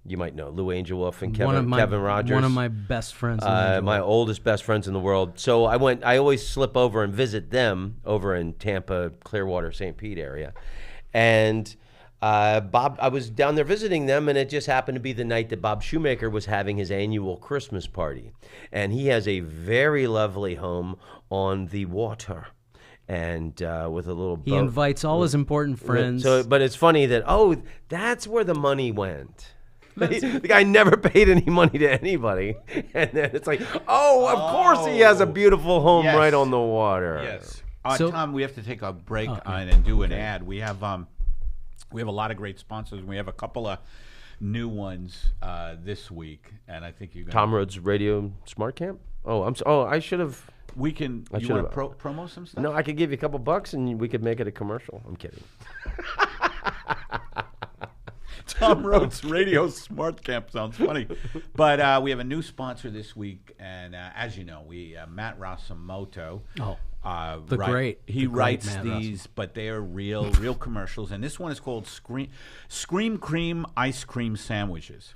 Speaker 3: you might know Lou Angel Wolf and
Speaker 2: Kevin
Speaker 3: Rogers.
Speaker 2: One of my best friends.
Speaker 3: My oldest best friends in the world. So I always slip over and visit them over in Tampa, Clearwater, St. Pete area. And Bob, I was down there visiting them, and it just happened to be the night that Bob Shoemaker was having his annual Christmas party. And he has a very lovely home on the water, and with a little boat.
Speaker 2: He invites all his important friends.
Speaker 3: But it's funny that, that's where the money went. The guy never paid any money to anybody. And then it's like, of course he has a beautiful home
Speaker 1: Yes.
Speaker 3: right on the water.
Speaker 1: Yes.
Speaker 2: So-
Speaker 1: Tom, we have to take a break and do an ad. We have a lot of great sponsors. We have a couple of new ones this week, and I think you're going
Speaker 3: Tom Rhodes Radio Smart Camp? I should have.
Speaker 1: We can.
Speaker 3: I
Speaker 1: You
Speaker 3: should've-
Speaker 1: want to promo some stuff?
Speaker 3: No, I could give you a couple bucks and we could make it a commercial. I'm kidding.
Speaker 1: Tom Rhodes Radio Smart Camp sounds funny, but we have a new sponsor this week, and as you know, we Matt Rasamoto.
Speaker 2: The great
Speaker 1: writes
Speaker 2: Matt
Speaker 1: these, but they are real commercials. And this one is called Scream Cream Ice Cream Sandwiches.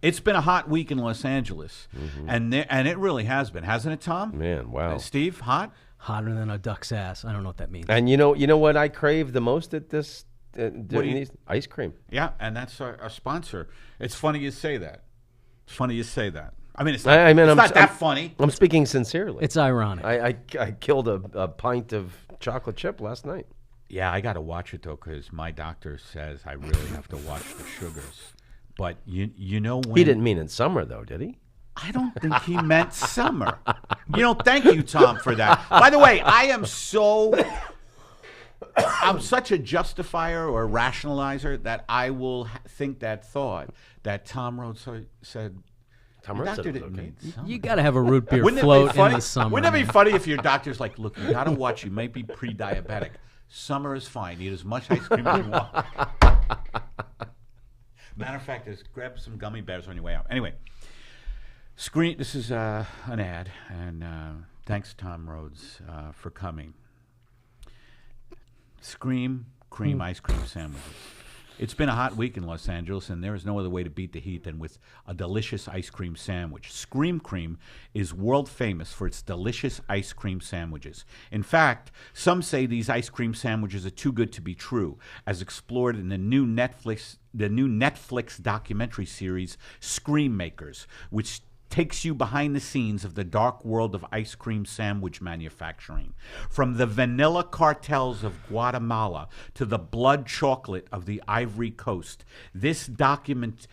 Speaker 1: It's been a hot week in Los Angeles, and it really has been, hasn't it, Tom?
Speaker 3: Man, wow.
Speaker 1: Steve, hot?
Speaker 2: Hotter than a duck's ass. I don't know what that means.
Speaker 3: And you know what I crave the most at this during these ice cream.
Speaker 1: Yeah, and that's our sponsor. It's funny you say that. I mean, it's not that funny.
Speaker 3: I'm speaking sincerely.
Speaker 2: It's ironic.
Speaker 3: I killed a pint of chocolate chip last night.
Speaker 1: Yeah, I got to watch it, though, because my doctor says I really have to watch the sugars. But you know when...
Speaker 3: He didn't mean in summer, though, did he?
Speaker 1: I don't think he meant summer. Thank you, Tom, for that. By the way, I'm such a justifier or rationalizer that I will think that thought that Tom Rhodes said...
Speaker 3: Tom Rhodes said it was okay.
Speaker 2: You got to have a root beer float in the summer.
Speaker 1: Wouldn't it be funny if your doctor's like, look, you got to watch, you might be pre-diabetic. Summer is fine. Eat as much ice cream as you want. Matter of fact, just grab some gummy bears on your way out. Anyway, this is an ad, and thanks, Tom Rhodes, for coming. Scream Cream Ice Cream Sandwiches. It's been a hot week in Los Angeles, and there is no other way to beat the heat than with a delicious ice cream sandwich. Scream Cream is world famous for its delicious ice cream sandwiches. In fact, some say these ice cream sandwiches are too good to be true, as explored in the new Netflix documentary series Scream Makers, which takes you behind the scenes of the dark world of ice cream sandwich manufacturing. From the vanilla cartels of Guatemala to the blood chocolate of the Ivory Coast, this documentary.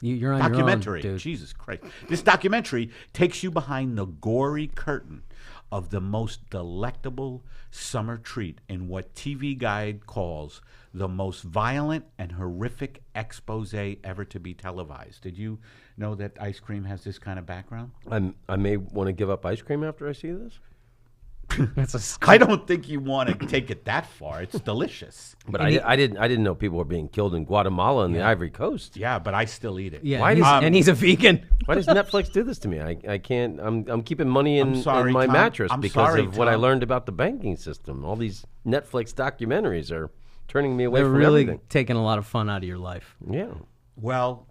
Speaker 2: You're on your own, dude.
Speaker 1: Jesus Christ. This documentary takes you behind the gory curtain of the most delectable summer treat in what TV Guide calls the most violent and horrific expose ever to be televised. Did you know that ice cream has this kind of background?
Speaker 3: I may want to give up ice cream after I see this.
Speaker 1: I don't think you want to take it that far. It's delicious.
Speaker 3: But I didn't know people were being killed in Guatemala and the Ivory Coast.
Speaker 1: Yeah, but I still eat it.
Speaker 2: Yeah, and he's a vegan.
Speaker 3: Why does Netflix do this to me? I can't. I'm keeping money in my
Speaker 1: Tom.
Speaker 3: mattress because of what I
Speaker 1: Tom.
Speaker 3: learned about the banking system. All these Netflix documentaries are turning me away
Speaker 2: They're
Speaker 3: from
Speaker 2: really
Speaker 3: everything.
Speaker 2: taking a lot of fun out of your life.
Speaker 3: Yeah.
Speaker 1: Well,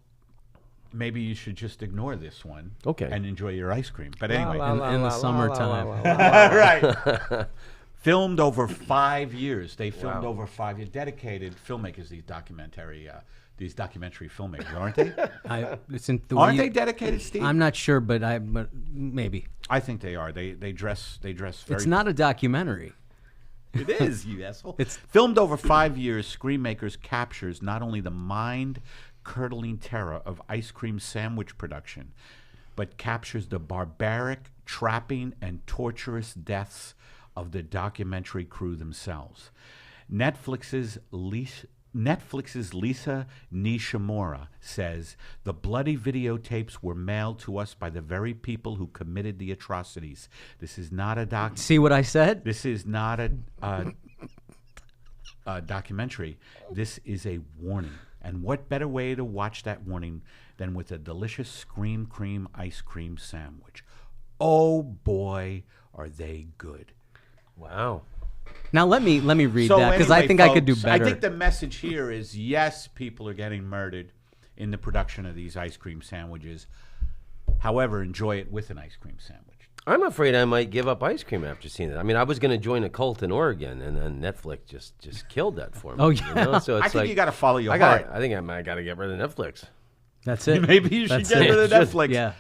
Speaker 1: maybe you should just ignore this one.
Speaker 3: Okay.
Speaker 1: And enjoy your ice cream. But anyway.
Speaker 2: In the summertime.
Speaker 1: Right. Filmed over 5 years. They filmed over 5 years. Dedicated filmmakers, these documentary filmmakers, aren't they? Aren't they dedicated, Steve?
Speaker 2: I'm not sure, but maybe.
Speaker 1: I think they are. They dress very.
Speaker 2: It's not a documentary.
Speaker 1: It is, you asshole. It's filmed over 5 years. Scream Makers captures not only the mind-curdling terror of ice cream sandwich production, but captures the barbaric, trapping, and torturous deaths of the documentary crew themselves. Netflix's Lisa Nishimura says the bloody videotapes were mailed to us by the very people who committed the atrocities. This is not a
Speaker 2: See what I said?
Speaker 1: This is not a documentary. This is a warning. And what better way to watch that warning than with a delicious Scream Cream ice cream sandwich? Oh boy, are they good!
Speaker 3: Wow.
Speaker 2: Now let me read that because I think, folks, I could do better.
Speaker 1: I think the message here is yes, people are getting murdered in the production of these ice cream sandwiches. However, enjoy it with an ice cream sandwich.
Speaker 3: I'm afraid I might give up ice cream after seeing it. I mean, I was going to join a cult in Oregon, and then Netflix just killed that for me.
Speaker 2: Oh yeah.
Speaker 3: You know? So it's
Speaker 1: I think you got to follow your heart.
Speaker 3: I think I got to get rid of Netflix.
Speaker 2: That's it.
Speaker 1: Maybe you should get rid of Netflix.
Speaker 2: Yeah.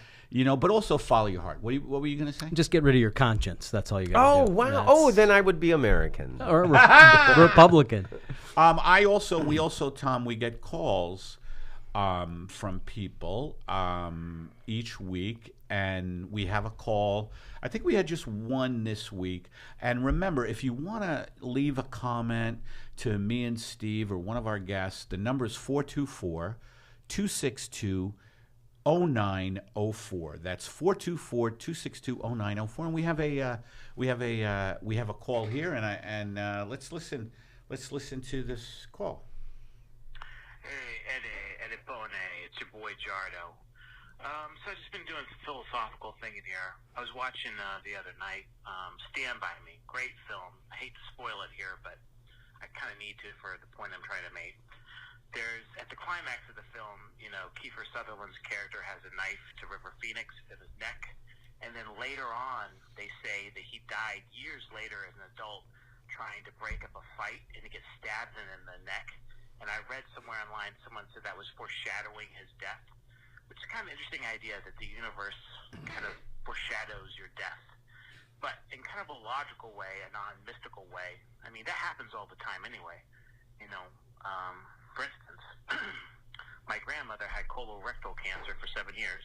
Speaker 1: But also follow your heart. What were you going to say?
Speaker 2: Just get rid of your conscience. That's all you got to do.
Speaker 3: Oh, wow. Then I would be American.
Speaker 2: Or Republican.
Speaker 1: We also, Tom, we get calls from people each week, and we have a call. I think we had just one this week. And remember, if you want to leave a comment to me and Steve or one of our guests, the number is 424-262-0904. That's 424-262-0904, and we have a call here, and let's listen to this call.
Speaker 4: Hey, Pepitone, it's your boy Jardo. So I've just been doing some philosophical thinking here. I was watching the other night, Stand By Me. Great film. I hate to spoil it here, but I kind of need to for the point I'm trying to make. There's, at the climax of the film, Kiefer Sutherland's character has a knife to River Phoenix in his neck. And then later on, they say that he died years later as an adult trying to break up a fight, and he gets stabbed in the neck. And I read somewhere online, someone said that was foreshadowing his death, which is kind of an interesting idea that the universe kind of foreshadows your death. But in kind of a logical way, a non-mystical way, I mean, that happens all the time anyway. For instance, my grandmother had colorectal cancer for 7 years.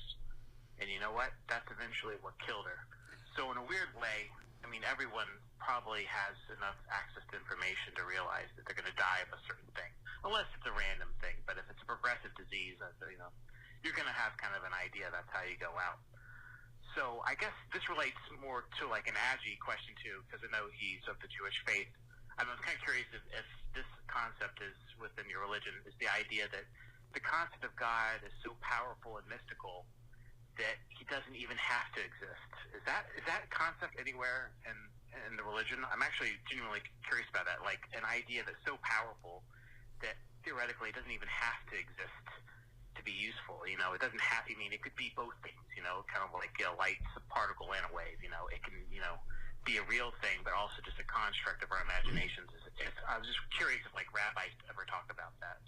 Speaker 4: And you know what? That's eventually what killed her. So in a weird way, I mean, everyone probably has enough access to information to realize that they're going to die of a certain thing. Unless it's a random thing. But if it's a progressive disease, you're going to have kind of an idea that's how you go out. So I guess this relates more to like an Agi question too, because I know he's of the Jewish faith. I'm kind of curious if this concept is within your religion, is the idea that the concept of God is so powerful and mystical that he doesn't even have to exist. Is that concept anywhere in the religion? I'm actually genuinely curious about that. Like an idea that's so powerful that theoretically it doesn't even have to exist to be useful. It doesn't have to mean, it could be both things, kind of like light's a particle and a wave. It can, be a real thing, but also just a construct of our imaginations. I was just curious if rabbis ever talk about that.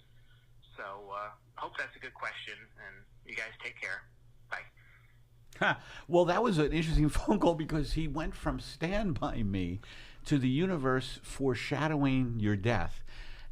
Speaker 4: So I hope that's a good question, and you guys take care. Bye.
Speaker 1: Well, that was an interesting phone call because he went from Stand By Me to the universe foreshadowing your death.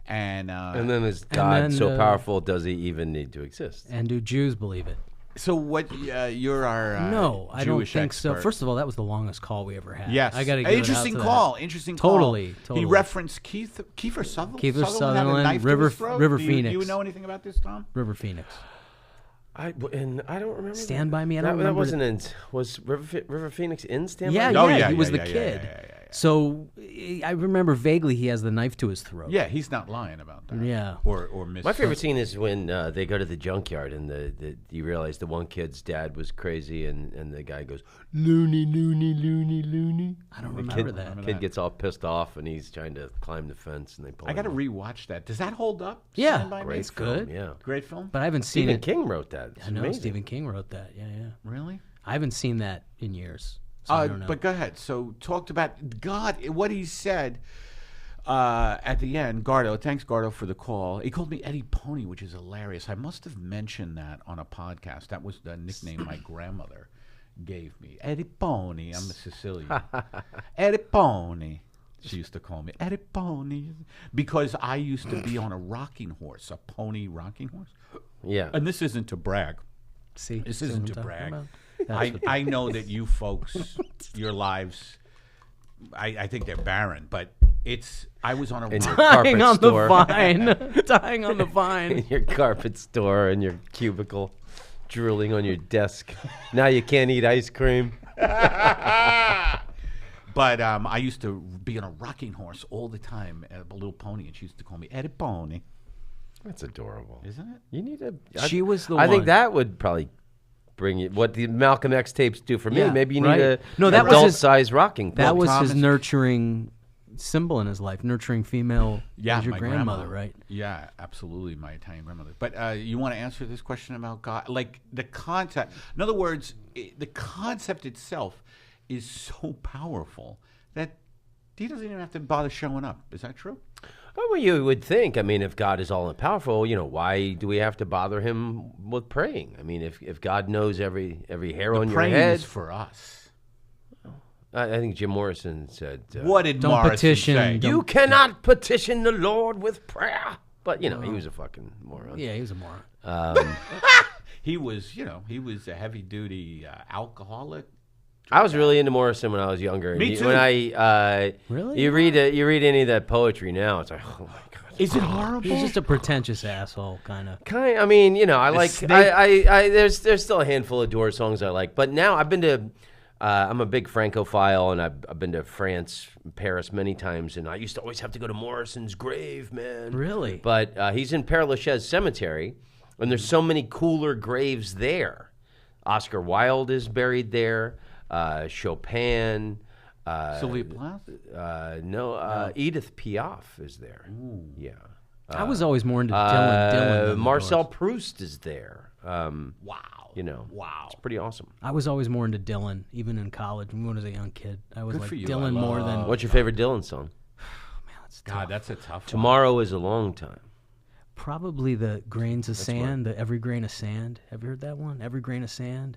Speaker 1: And
Speaker 3: then is God so powerful, does he even need to exist?
Speaker 2: And do Jews believe it?
Speaker 1: So what, you're our
Speaker 2: No, I don't
Speaker 1: Jewish
Speaker 2: think so.
Speaker 1: expert.
Speaker 2: First of all, that was the longest call we ever had.
Speaker 1: Yes.
Speaker 2: I got to
Speaker 1: Interesting call. Interesting call.
Speaker 2: Totally.
Speaker 1: He referenced Kiefer Sutherland.
Speaker 2: Kiefer
Speaker 1: Had a knife to his throat?
Speaker 2: River
Speaker 1: Do
Speaker 2: Phoenix.
Speaker 1: you know anything about this, Tom?
Speaker 2: River Phoenix.
Speaker 3: I don't remember.
Speaker 2: Stand By Me. I don't
Speaker 3: that
Speaker 2: remember.
Speaker 3: wasn't in. Was River Phoenix in Stand By Me?
Speaker 1: Oh, yeah,
Speaker 2: he was
Speaker 1: yeah,
Speaker 2: the
Speaker 1: yeah,
Speaker 2: kid.
Speaker 1: yeah.
Speaker 2: So I remember vaguely he has the knife to his throat.
Speaker 1: Yeah, he's not lying about that.
Speaker 2: Yeah.
Speaker 1: Or
Speaker 3: My favorite scene is when they go to the junkyard and you realize the one kid's dad was crazy and the guy goes, loony, loony, loony, loony.
Speaker 2: I don't remember that.
Speaker 3: The kid gets all pissed off and he's trying to climb the fence and they pull
Speaker 1: I got to
Speaker 3: him off.
Speaker 1: rewatch that. Does that hold up?
Speaker 2: Yeah.
Speaker 1: Stand By Me?
Speaker 2: It's good.
Speaker 3: Yeah.
Speaker 1: Great film?
Speaker 2: But I haven't seen
Speaker 3: Stephen
Speaker 2: it.
Speaker 3: King wrote that. It's
Speaker 2: I know
Speaker 3: amazing.
Speaker 2: Stephen King wrote that. Yeah.
Speaker 1: Really?
Speaker 2: I haven't seen that in years. So I don't know.
Speaker 1: But go ahead. So talked about God, what he said at the end. Gardo, thanks Gardo for the call. He called me Eddie Pony, which is hilarious. I must have mentioned that on a podcast. That was the nickname my grandmother gave me. Eddie Pony. I'm a Sicilian. Eddie Pony. She used to call me Eddie Pony because I used to be on a rocking horse, a pony rocking horse.
Speaker 3: Yeah.
Speaker 1: And this isn't to brag.
Speaker 2: See,
Speaker 1: This
Speaker 2: that's
Speaker 1: isn't
Speaker 2: what
Speaker 1: to
Speaker 2: I'm
Speaker 1: brag.
Speaker 2: talking about.
Speaker 1: I know that you folks, your lives, I think they're barren, but I was on a
Speaker 3: In your
Speaker 2: Dying
Speaker 3: carpet
Speaker 2: on
Speaker 3: store.
Speaker 2: the vine. Dying on the vine.
Speaker 3: In your carpet store and your cubicle, drooling on your desk. Now you can't eat ice cream.
Speaker 1: But I used to be on a rocking horse all the time, a little pony, and she used to call me Eddie Pony.
Speaker 3: That's adorable.
Speaker 1: Isn't it?
Speaker 3: You need a.
Speaker 2: She was the
Speaker 3: I think
Speaker 2: one.
Speaker 3: that would probably bring you what the Malcolm X tapes do for me.
Speaker 2: Yeah,
Speaker 3: Maybe you need
Speaker 2: right.
Speaker 3: a
Speaker 2: No, that was his-
Speaker 3: adult-sized rocking.
Speaker 2: That
Speaker 3: pony.
Speaker 2: was
Speaker 1: Thomas-
Speaker 2: his nurturing symbol in his life, nurturing female.
Speaker 1: Yeah,
Speaker 2: as your
Speaker 1: my
Speaker 2: grandmother,
Speaker 1: grandma.
Speaker 2: right?
Speaker 1: Yeah, absolutely, my Italian grandmother. But you want to answer this question about God? Like the concept. In other words, the concept itself is so powerful that he doesn't even have to bother showing up. Is that true?
Speaker 3: Oh, well, you would think. I mean, if God is all powerful, why do we have to bother him with praying? I mean, if God knows every hair on your
Speaker 1: Praying
Speaker 3: head,
Speaker 1: is for us.
Speaker 3: I think Jim Morrison said,
Speaker 1: What did
Speaker 2: Don't
Speaker 1: Morrison
Speaker 2: petition,
Speaker 1: say?
Speaker 2: don't-
Speaker 3: "You cannot petition the Lord with prayer." But he was a fucking moron.
Speaker 2: Yeah, he was a moron.
Speaker 1: He was, he was a heavy duty alcoholic.
Speaker 3: I was really into Morrison when I was younger.
Speaker 1: Me too.
Speaker 3: When I
Speaker 2: Really?
Speaker 3: you read any of that poetry now, it's like, oh my god.
Speaker 1: Is it horrible?
Speaker 2: He's just a pretentious asshole, kind of.
Speaker 3: I mean, I like
Speaker 1: snake-
Speaker 3: there's still a handful of Doors songs I like, but now I've been to I'm a big Francophile, and I've been to France, Paris many times, and I used to always have to go to Morrison's grave, man.
Speaker 2: Really?
Speaker 3: But he's in Père Lachaise Cemetery, and there's so many cooler graves there. Oscar Wilde is buried there. Chopin.
Speaker 1: Sylvia Plath?
Speaker 3: No, Edith Piaf is there.
Speaker 1: Ooh.
Speaker 3: Yeah.
Speaker 2: I was always more into Dylan.
Speaker 3: Marcel Proust is there.
Speaker 1: Wow. Wow.
Speaker 3: It's pretty awesome.
Speaker 2: I was always more into Dylan, even in college. When I was a young kid, I was
Speaker 1: Good
Speaker 2: like
Speaker 1: for you.
Speaker 2: Dylan more than.
Speaker 3: What's your favorite Dylan song?
Speaker 2: Man, that's
Speaker 1: God,
Speaker 2: tough.
Speaker 1: that's a tough one.
Speaker 3: Tomorrow is a long time.
Speaker 2: Probably the Grains of Sand, the Every Grain of Sand. Have you heard that one? Every Grain of Sand.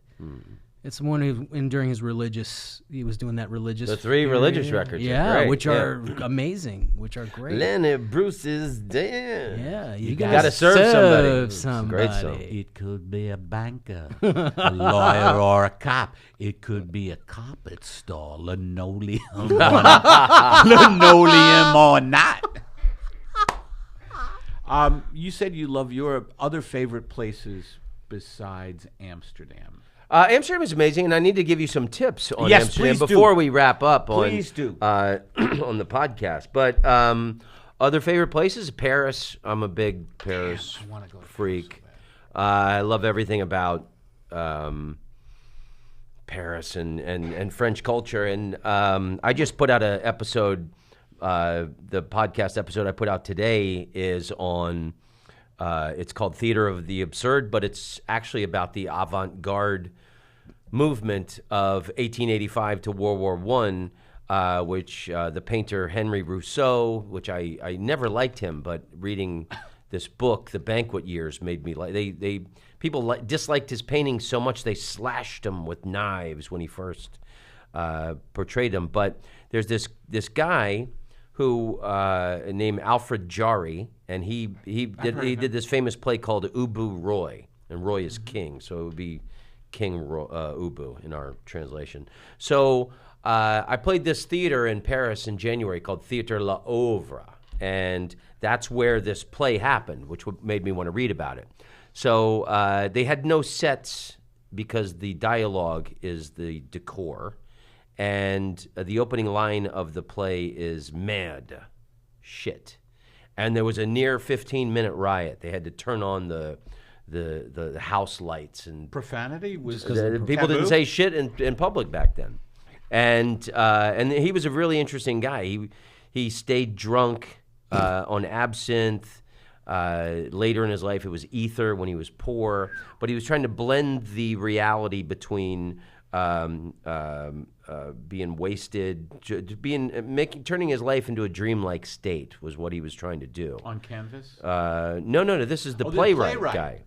Speaker 2: It's the one who, during his religious, he was doing that religious.
Speaker 3: The 3 religious records.
Speaker 2: Yeah,
Speaker 3: are great.
Speaker 2: which are amazing, which are great.
Speaker 3: Lenny Bruce is dead.
Speaker 2: Yeah,
Speaker 3: you gotta serve somebody. It's a great song.
Speaker 1: It could be a banker, a lawyer, or a cop. It could be a carpet store, linoleum, linoleum or not. You said you love Europe. Other favorite places besides Amsterdam?
Speaker 3: Amsterdam is amazing, and I need to give you some tips on
Speaker 1: Yes,
Speaker 3: Amsterdam
Speaker 1: please do.
Speaker 3: before we wrap up on,
Speaker 1: Please do.
Speaker 3: On the podcast. But other favorite places, Paris. I'm a big Paris
Speaker 1: I wanna go to
Speaker 3: freak.
Speaker 1: Paris so bad.
Speaker 3: I love everything about Paris and French culture. And I just put out an episode. The podcast episode I put out today is on. It's called Theater of the Absurd, but it's actually about the avant-garde movement of 1885 to World War I, which the painter Henry Rousseau, which I never liked him, but reading this book, The Banquet Years, made me like. People disliked his paintings so much they slashed him with knives when he first portrayed him. But there's this guy who named Alfred Jarry, and he did this famous play called Ubu Roy, and Roy is king, so it would be King Ubu in our translation. So I played this theater in Paris in January called Theatre La Ouvre, and that's where this play happened, which made me want to read about it. So they had no sets because the dialogue is the decor. And the opening line of the play is mad shit. And there was a near 15-minute riot. They had to turn on the house lights. And
Speaker 1: Profanity was
Speaker 3: people
Speaker 1: taboo?
Speaker 3: didn't say shit in public back then. And he was a really interesting guy. He stayed drunk on absinthe. Later in his life, it was ether when he was poor. But he was trying to blend the reality between being wasted, turning his life into a dreamlike state was what he was trying to do.
Speaker 1: On canvas?
Speaker 3: No. This is the playwright guy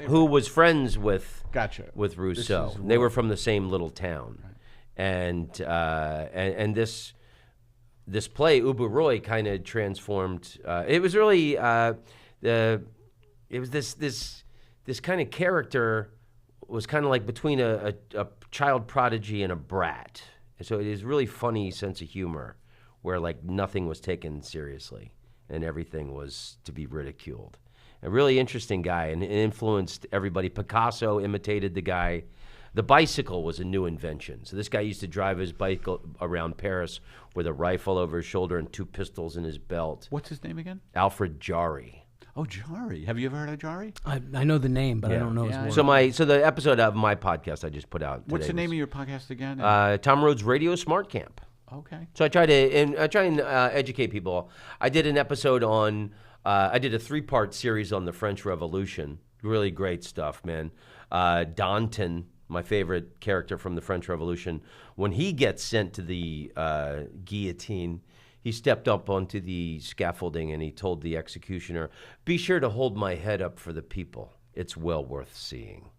Speaker 3: who was friends with Rousseau. They were from the same little town, right. And this play Ubu Roy kind of transformed. It was really it was this kind of character. Was kind of like between a child prodigy and a brat. So it is really funny sense of humor where like nothing was taken seriously and everything was to be ridiculed. A really interesting guy and it influenced everybody. Picasso imitated the guy. The bicycle was a new invention. So this guy used to drive his bike around Paris with a rifle over his shoulder and 2 pistols in his belt.
Speaker 1: What's his name again?
Speaker 3: Alfred Jarry.
Speaker 1: Oh, Jarry. Have you ever heard of Jarry?
Speaker 2: I know the name, but I don't know his work.
Speaker 3: So the episode of my podcast I just put out today.
Speaker 1: What's the name of your podcast again?
Speaker 3: Tom Rhodes Radio Smart Camp.
Speaker 1: Okay.
Speaker 3: So I try and educate people. I did an episode on. I did a 3-part series on the French Revolution. Really great stuff, man. Danton, my favorite character from the French Revolution, when he gets sent to the guillotine. He stepped up onto the scaffolding and he told the executioner, "Be sure to hold my head up for the people. It's well worth seeing."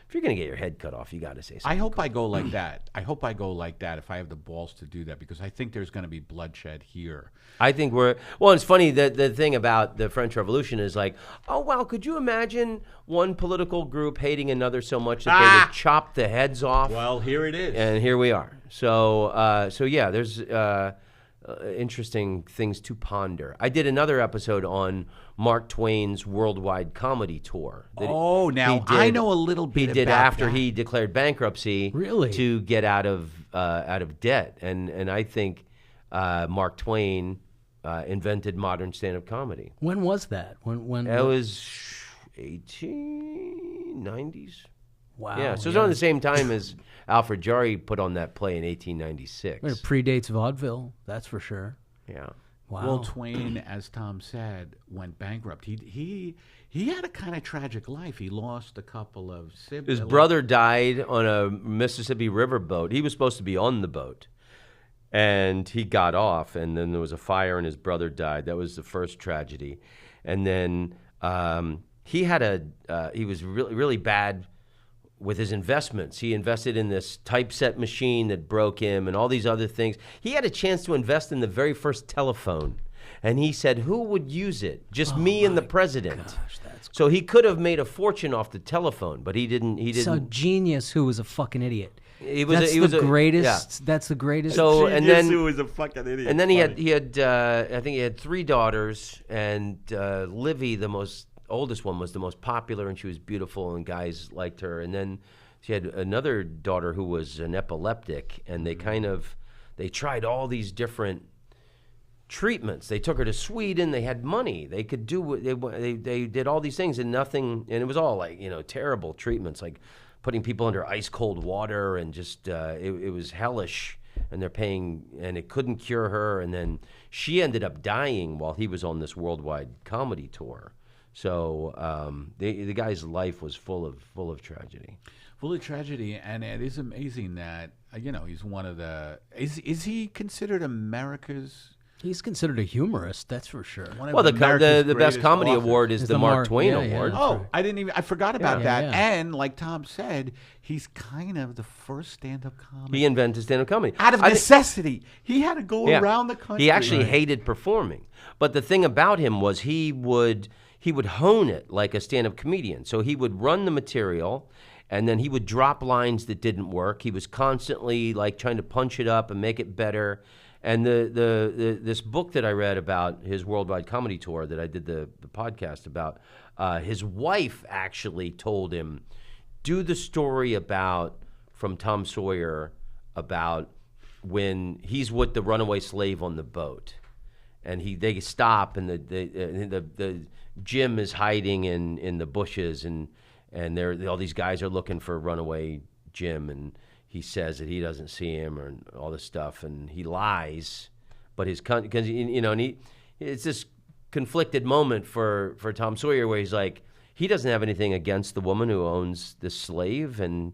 Speaker 3: If you're going to get your head cut off, you got to say something.
Speaker 1: I hope I go like that. I hope I go like that if I have the balls to do that because I think there's going to be bloodshed here.
Speaker 3: I think it's funny that the thing about the French Revolution is like, oh, wow, could you imagine one political group hating another so much that they would chop the heads off?
Speaker 1: Well, here it is.
Speaker 3: And here we are. So yeah, there's interesting things to ponder. I did another episode on Mark Twain's worldwide comedy tour.
Speaker 1: I know a little bit
Speaker 3: He did
Speaker 1: about
Speaker 3: after
Speaker 1: that.
Speaker 3: he declared bankruptcy to get out of debt. And I think Mark Twain invented modern stand-up comedy.
Speaker 2: When was that? When
Speaker 3: That was 1890s.
Speaker 2: Wow.
Speaker 3: Yeah, so it was on the same time as Alfred Jarry put on that play in 1896.
Speaker 2: It predates vaudeville, that's for sure.
Speaker 3: Yeah.
Speaker 2: Wow.
Speaker 1: Well, Twain, as Tom said, went bankrupt. He had a kind of tragic life. He lost a couple of siblings.
Speaker 3: His brother died on a Mississippi River boat. He was supposed to be on the boat, and he got off, and then there was a fire, and his brother died. That was the first tragedy. And then he was really, really bad with his investments. He invested in this typeset machine that broke him and all these other things. He had a chance to invest in the very first telephone. And he said, who would use it? Just me and the president.
Speaker 2: Gosh, that's
Speaker 3: So he could have made a fortune off the telephone, but he didn't.
Speaker 2: So genius who was a fucking idiot.
Speaker 3: That's
Speaker 2: the greatest. That's the greatest.
Speaker 3: So and then
Speaker 1: he was a fucking idiot.
Speaker 3: And then he had I think he had 3 daughters, and Livy, the oldest one, was the most popular, and she was beautiful, and guys liked her. And then she had another daughter who was an epileptic, and they tried all these different treatments. They took her to Sweden. They had money. They could do. They did all these things, and nothing. And it was all like terrible treatments, like putting people under ice cold water, and just it was hellish. And they're paying, and it couldn't cure her. And then she ended up dying while he was on this worldwide comedy tour. So the guy's life was full of tragedy.
Speaker 1: Full of tragedy, and it is amazing that he's one of the. Is he considered America's?
Speaker 2: He's considered a humorist, that's for sure.
Speaker 3: Well, the best comedy award is the Mark Twain Award.
Speaker 1: Oh, I forgot about that.
Speaker 2: Yeah.
Speaker 1: And like Tom said, he's kind of the first stand-up comic.
Speaker 3: He invented stand-up comedy
Speaker 1: Out of necessity. He had to go around the country.
Speaker 3: He actually hated performing. But the thing about him was he would hone it like a stand-up comedian. So he would run the material, and then he would drop lines that didn't work. He was constantly like trying to punch it up and make it better. And this book that I read about his worldwide comedy tour that I did the podcast about, his wife actually told him, do the story from Tom Sawyer about when he's with the runaway slave on the boat, and they stop, and the Jim is hiding in the bushes, and all these guys are looking for runaway Jim, and he says that he doesn't see him or all this stuff, and he lies, but because it's this conflicted moment for Tom Sawyer where he's like, he doesn't have anything against the woman who owns this slave, and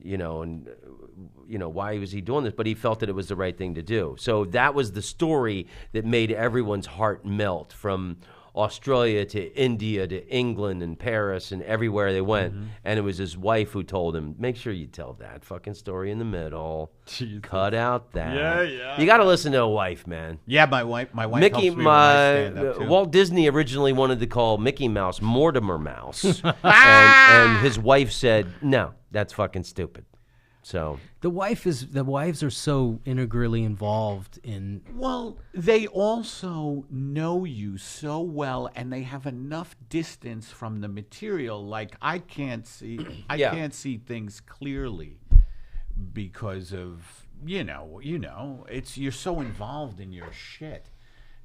Speaker 3: why was he doing this? But he felt that it was the right thing to do. So that was the story that made everyone's heart melt, from Australia to India to England and Paris and everywhere they went. Mm-hmm. And it was his wife who told him, make sure you tell that fucking story in the middle. Jesus. Cut out that.
Speaker 1: Yeah.
Speaker 3: You got to listen to a wife, man.
Speaker 1: Yeah, my wife helps me when I stand up too.
Speaker 3: Walt Disney originally wanted to call Mickey Mouse Mortimer Mouse. and his wife said, no, that's fucking stupid. So
Speaker 2: the wives are so integrally involved in.
Speaker 1: Well, they also know you so well, and they have enough distance from the material. Like I can't see things clearly because of you're so involved in your shit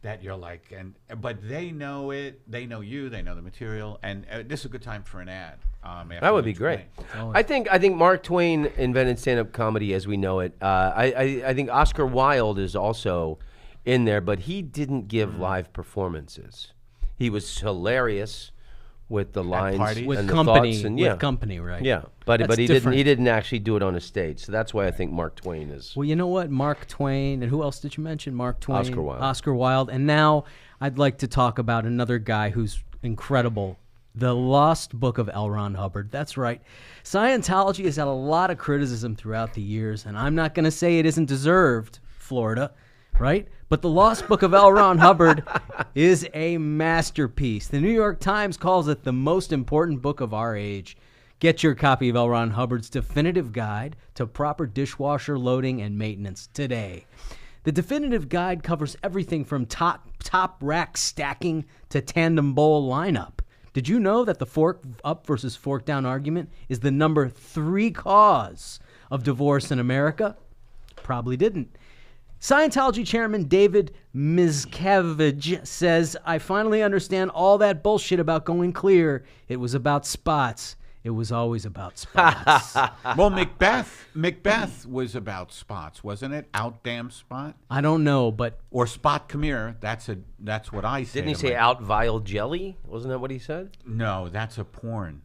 Speaker 1: that you're like, but they know it, they know you, they know the material, and this is a good time for an ad.
Speaker 3: That would be great. I think Mark Twain invented stand-up comedy as we know it. I think Oscar Wilde is also in there, but he didn't give live performances. He was hilarious with the lines
Speaker 2: with
Speaker 3: and
Speaker 2: company,
Speaker 3: the thoughts, and
Speaker 2: with company, right?
Speaker 3: Yeah, but he didn't actually do it on a stage. So that's why I think Mark Twain is.
Speaker 2: Well, you know what, Mark Twain, and who else did you mention? Mark Twain,
Speaker 3: Oscar
Speaker 2: Wilde, and now I'd like to talk about another guy who's incredible. The Lost Book of L. Ron Hubbard. That's right. Scientology has had a lot of criticism throughout the years, and I'm not going to say it isn't deserved, Florida, right? But The Lost Book of L. Ron Hubbard is a masterpiece. The New York Times calls it the most important book of our age. Get your copy of L. Ron Hubbard's definitive guide to proper dishwasher loading and maintenance today. The definitive guide covers everything from top rack stacking to tandem bowl lineup. Did you know that the fork up versus fork down argument is the number 3 cause of divorce in America? Probably didn't. Scientology chairman David Miscavige says, I finally understand all that bullshit about going clear. It was about spots. It was always about spots.
Speaker 1: Well, Macbeth was about spots, wasn't it? Out damn spot
Speaker 2: I don't know, but
Speaker 1: or spot, come here. That's what I say.
Speaker 3: Didn't he
Speaker 1: to
Speaker 3: say
Speaker 1: my-
Speaker 3: out vile jelly? Wasn't that what he said?
Speaker 1: No, that's a porn.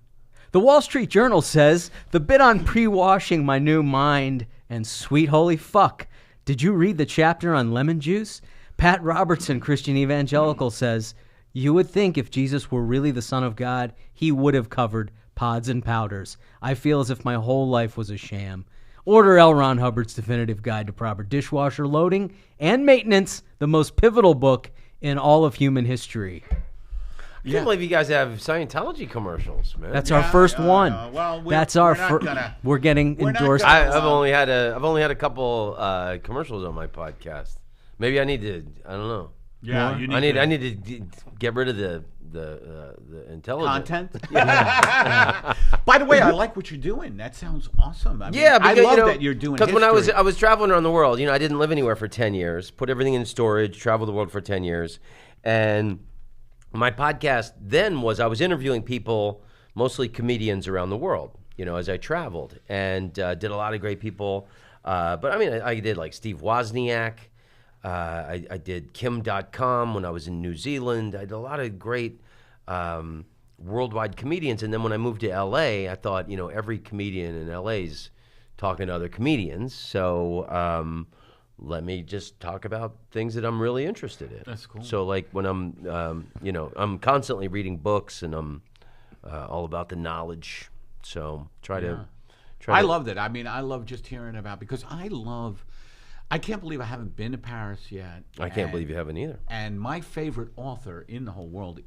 Speaker 2: the Wall Street Journal says the bit on pre-washing my new mind and sweet holy fuck. Did you read the chapter on lemon juice? Pat Robertson, Christian Evangelical, says, you would think if Jesus were really the Son of God, he would have covered pods and powders. I feel as if my whole life was a sham. Order L. Ron Hubbard's Definitive Guide to Proper Dishwasher Loading and Maintenance, the most pivotal book in all of human history.
Speaker 3: I can't believe you guys have Scientology commercials, man.
Speaker 2: That's our first one.
Speaker 1: Well,
Speaker 2: That's our
Speaker 1: we're not gonna-
Speaker 2: We're getting
Speaker 1: we're not
Speaker 2: endorsed.
Speaker 1: gonna-
Speaker 3: I've only had a couple commercials on my podcast. Maybe I need to. I don't know.
Speaker 1: Yeah, you
Speaker 3: I
Speaker 1: need
Speaker 3: need to get rid of the intelligence.
Speaker 1: content. By the way, I like what you're doing. That sounds awesome. I mean,
Speaker 3: Yeah,
Speaker 1: I
Speaker 3: because,
Speaker 1: love that you're doing.
Speaker 3: Because when I
Speaker 1: history.
Speaker 3: was traveling around the world, I didn't live anywhere for 10 years. Put everything in storage. Traveled the world for 10 years, and my podcast then was I was interviewing people, mostly comedians around the world. As I traveled and did a lot of great people. But I mean, I did like Steve Wozniak. I did Kim.com when I was in New Zealand. I did a lot of great worldwide comedians. And then when I moved to L.A., I thought, every comedian in L.A.'s talking to other comedians. So let me just talk about things that I'm really interested in.
Speaker 1: That's cool.
Speaker 3: So like when I'm constantly reading books and I'm all about the knowledge. So
Speaker 1: I loved it. I mean, I love just hearing about because I can't believe I haven't been to Paris yet.
Speaker 3: I can't believe you haven't either.
Speaker 1: And my favorite author in the whole world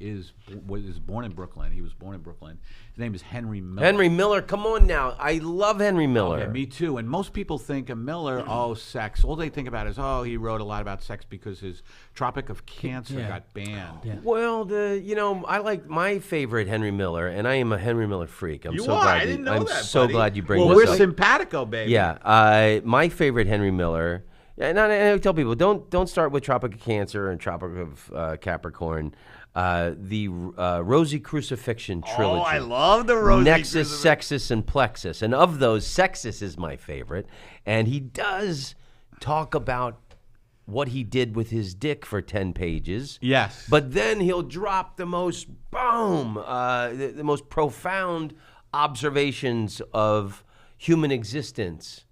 Speaker 1: was born in Brooklyn. He was born in Brooklyn. His name is Henry Miller.
Speaker 3: Henry Miller, come on now. I love Henry Miller.
Speaker 1: Yeah, me too. And most people think of Miller, sex. All they think about is, he wrote a lot about sex because his Tropic of Cancer got banned.
Speaker 2: Yeah.
Speaker 3: Well, I like my favorite Henry Miller, and I am a Henry Miller freak. I'm
Speaker 1: You
Speaker 3: so
Speaker 1: are?
Speaker 3: glad
Speaker 1: I didn't know
Speaker 3: I'm
Speaker 1: that,
Speaker 3: so
Speaker 1: buddy.
Speaker 3: glad you bring
Speaker 1: Well,
Speaker 3: this
Speaker 1: we're
Speaker 3: up.
Speaker 1: simpatico, baby.
Speaker 3: Yeah, my favorite Henry Miller. And I tell people don't start with Tropic of Cancer and Tropic of Capricorn. The Rosy Crucifixion trilogy.
Speaker 1: Oh, I love the Rosy
Speaker 3: Nexus, Sexus, and Plexus. And of those, Sexus is my favorite. And he does talk about what he did with his dick for 10 pages.
Speaker 1: Yes.
Speaker 3: But then he'll drop the most the most profound observations of human existence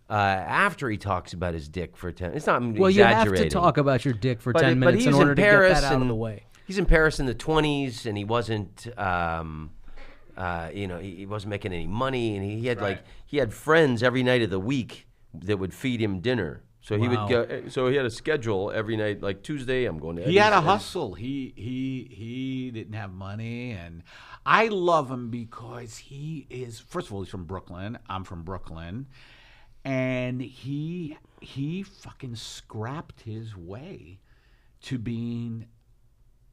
Speaker 3: after he talks about his dick for 10. It's not
Speaker 2: Well, you have
Speaker 3: exaggerating.
Speaker 2: to talk about your dick for
Speaker 3: But
Speaker 2: 10 minutes
Speaker 3: he's
Speaker 2: in order
Speaker 3: in
Speaker 2: to
Speaker 3: Paris
Speaker 2: get that out of
Speaker 3: and
Speaker 2: the way.
Speaker 3: He's in Paris in the 20s, and he wasn't, he wasn't making any money, and he had he had friends every night of the week that would feed him dinner. So he would go. So he had a schedule every night, like Tuesday, I'm going to.
Speaker 1: He had a hustle. He didn't have money, and I love him because he is. First of all, he's from Brooklyn. I'm from Brooklyn, and he fucking scrapped his way to being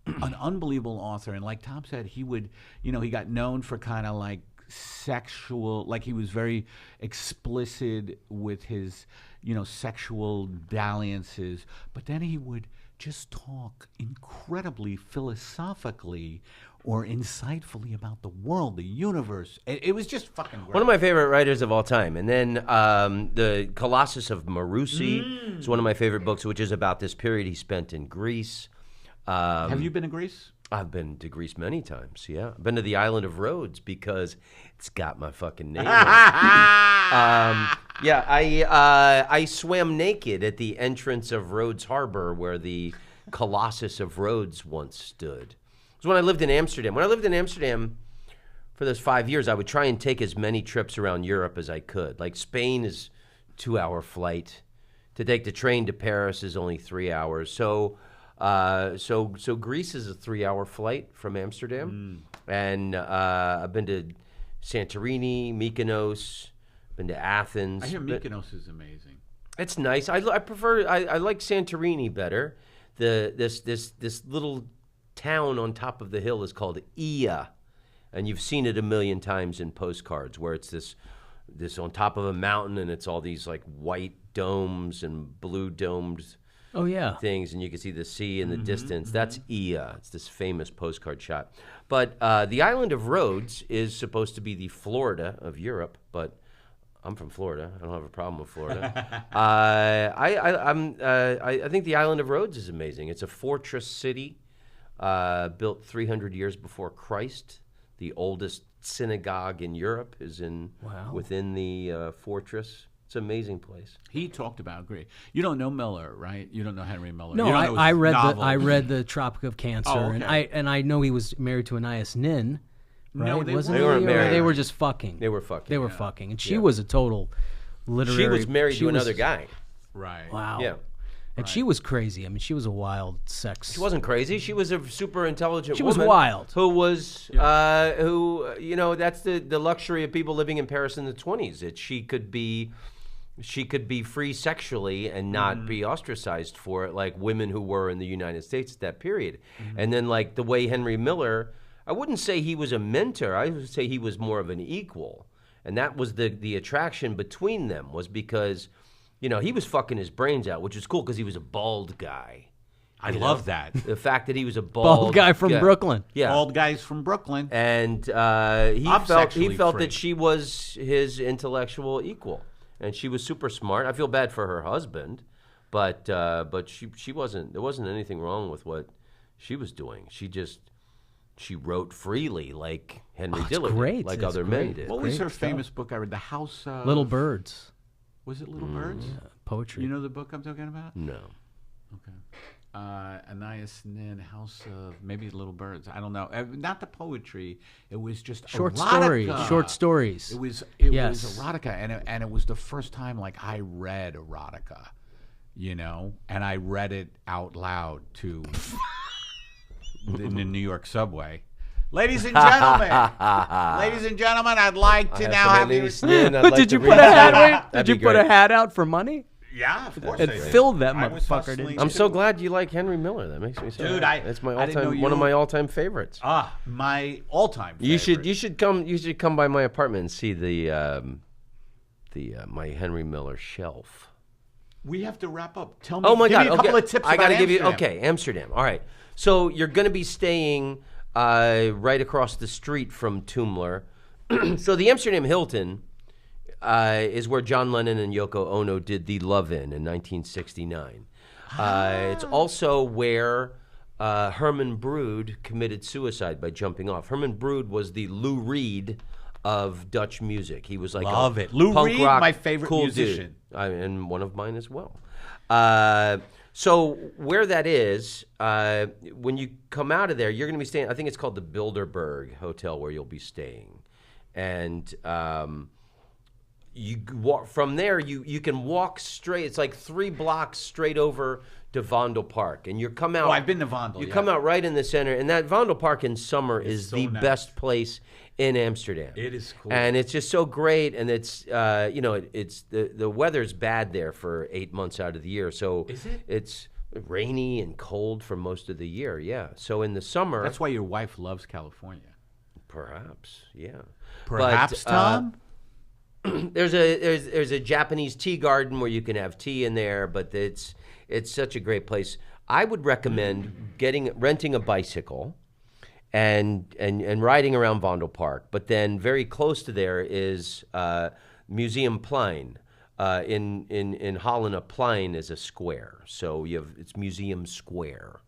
Speaker 1: an unbelievable author. And like Tom said, he would, he got known for kind of like sexual, like he was very explicit with his, sexual dalliances. But then he would just talk incredibly philosophically or insightfully about the world, the universe. It was just fucking great.
Speaker 3: One of my favorite writers of all time. And then the Colossus of Marousi is one of my favorite books, which is about this period he spent in Greece.
Speaker 1: Have you been to Greece?
Speaker 3: I've been to Greece many times, yeah. I've been to the island of Rhodes because it's got my fucking name in it. I swam naked at the entrance of Rhodes Harbor where the Colossus of Rhodes once stood. It was when I lived in Amsterdam. When I lived in Amsterdam for those 5 years, I would try and take as many trips around Europe as I could. Like Spain is a 2-hour flight. To take the train to Paris is only 3 hours. So Greece is a 3-hour flight from Amsterdam, and I've been to Santorini, Mykonos, been to Athens.
Speaker 1: I hear Mykonos is amazing.
Speaker 3: It's nice. I like Santorini better. This little town on top of the hill is called Ia, and you've seen it a million times in postcards where it's this on top of a mountain, and it's all these like white domes and blue domed
Speaker 2: Oh, yeah.
Speaker 3: things, and you can see the sea in the distance. That's Ia. It's this famous postcard shot. But the island of Rhodes is supposed to be the Florida of Europe, but I'm from Florida. I don't have a problem with Florida. I think the island of Rhodes is amazing. It's a fortress city built 300 years before Christ. The oldest synagogue in Europe is within the fortress. It's an amazing place.
Speaker 1: He talked about great. You don't know Miller, right? You don't know Henry Miller.
Speaker 2: No,
Speaker 1: you don't know
Speaker 2: I
Speaker 1: his
Speaker 2: read
Speaker 1: novels.
Speaker 2: I read the Tropic of Cancer,
Speaker 1: Oh, okay.
Speaker 2: and I know he was married to Anais Nin. Right?
Speaker 1: No, they
Speaker 2: Wasn't
Speaker 3: weren't
Speaker 2: he? Or
Speaker 3: married.
Speaker 2: They were just fucking.
Speaker 3: They were fucking.
Speaker 2: They were fucking, and she was a total literary.
Speaker 3: She was married to another guy.
Speaker 1: Right.
Speaker 2: Wow.
Speaker 3: Yeah.
Speaker 2: And she was crazy. I mean, she was a wild sex.
Speaker 3: She wasn't crazy. She was a super intelligent
Speaker 2: She was
Speaker 3: woman
Speaker 2: wild.
Speaker 3: who was, that's the luxury of people living in Paris in the 20s. That she could be free sexually and not be ostracized for it like women who were in the United States at that period. And then like the way Henry Miller, I wouldn't say he was a mentor. I would say he was more of an equal. And that was the attraction between them, was because, he was fucking his brains out, which was cool because he was a bald guy.
Speaker 1: I love that.
Speaker 3: The fact that he was a bald
Speaker 2: guy from Brooklyn.
Speaker 3: Yeah.
Speaker 1: Bald guys from Brooklyn.
Speaker 3: And he
Speaker 1: I'm
Speaker 3: felt
Speaker 1: sexually free.
Speaker 3: that she was his intellectual equal. And she was super smart. I feel bad for her husband, but she wasn't. There wasn't anything wrong with what she was doing. She wrote freely like Henry Dillard,
Speaker 2: great.
Speaker 3: like
Speaker 2: It's
Speaker 3: other
Speaker 2: great.
Speaker 3: men did.
Speaker 1: What was
Speaker 2: Great
Speaker 1: her
Speaker 2: stuff.
Speaker 1: famous book I read? The House of...
Speaker 2: Little Birds.
Speaker 1: Was it Little Birds?
Speaker 2: Poetry.
Speaker 1: You know the book I'm talking about?
Speaker 3: No.
Speaker 1: Okay. Anais Nin, House of... Maybe Little Birds. I don't know. Not the poetry. It was just
Speaker 2: Short
Speaker 1: erotica.
Speaker 2: stories.
Speaker 1: It was
Speaker 2: Yes.
Speaker 1: erotica, and it was the first time like I read erotica, and I read it out loud to in the New York subway. Ladies and gentlemen, I'd like to now have you.
Speaker 2: Did you put a hat? Did you put a hat out for money?
Speaker 1: Yeah, of course.
Speaker 2: And
Speaker 1: I did.
Speaker 2: filled that
Speaker 1: I was
Speaker 2: motherfucker,
Speaker 1: hustling,
Speaker 2: didn't you?
Speaker 3: I'm so
Speaker 1: too.
Speaker 3: glad you like Henry Miller. That makes me so
Speaker 1: Dude,
Speaker 3: happy. That's my
Speaker 1: I didn't know
Speaker 3: all-time,
Speaker 1: you
Speaker 3: one of
Speaker 1: were-
Speaker 3: my all-time favorites.
Speaker 1: My all-time.
Speaker 3: You
Speaker 1: favorite.
Speaker 3: should come by my apartment and see my Henry Miller shelf.
Speaker 1: We have to wrap up. Tell me.
Speaker 3: Oh my
Speaker 1: give
Speaker 3: God!
Speaker 1: me a couple
Speaker 3: Okay,
Speaker 1: of tips.
Speaker 3: I
Speaker 1: got to
Speaker 3: give you. Okay, Amsterdam. All right. So you're going to be staying right across the street from Toomler. So the Amsterdam Hilton is where John Lennon and Yoko Ono did the Love In 1969. It's also where Herman Brood committed suicide by jumping off. Herman Brood was the Lou Reed of Dutch music. He was like
Speaker 1: Love
Speaker 3: a
Speaker 1: it. Lou
Speaker 3: punk
Speaker 1: Reed,
Speaker 3: rock,
Speaker 1: my favorite
Speaker 3: cool
Speaker 1: musician.
Speaker 3: dude. And one of mine as well. So where that is, when you come out of there, you're going to be staying, I think it's called the Bilderberg Hotel where you'll be staying. And you walk from there, you can walk straight. It's like 3 blocks straight over to Vondel Park. And you come out.
Speaker 1: Oh, I've been to Vondel.
Speaker 3: You
Speaker 1: yeah.
Speaker 3: come out right in the center. And that Vondel Park in summer is
Speaker 1: so
Speaker 3: the
Speaker 1: nice.
Speaker 3: best place in Amsterdam.
Speaker 1: It is cool.
Speaker 3: And it's just so great, and it's it's the weather's bad there for 8 months out of the year. So
Speaker 1: Is it?
Speaker 3: It's rainy and cold for most of the year. Yeah. So in the summer,
Speaker 1: That's why your wife loves California.
Speaker 3: perhaps, yeah.
Speaker 1: Perhaps,
Speaker 3: But,
Speaker 1: Tom.
Speaker 3: there's a Japanese tea garden where you can have tea in there, but it's such a great place. I would recommend renting a bicycle and riding around Vondel Park. But then very close to there is Museum Plein. In Holland, a plein is a square. So it's Museum Square.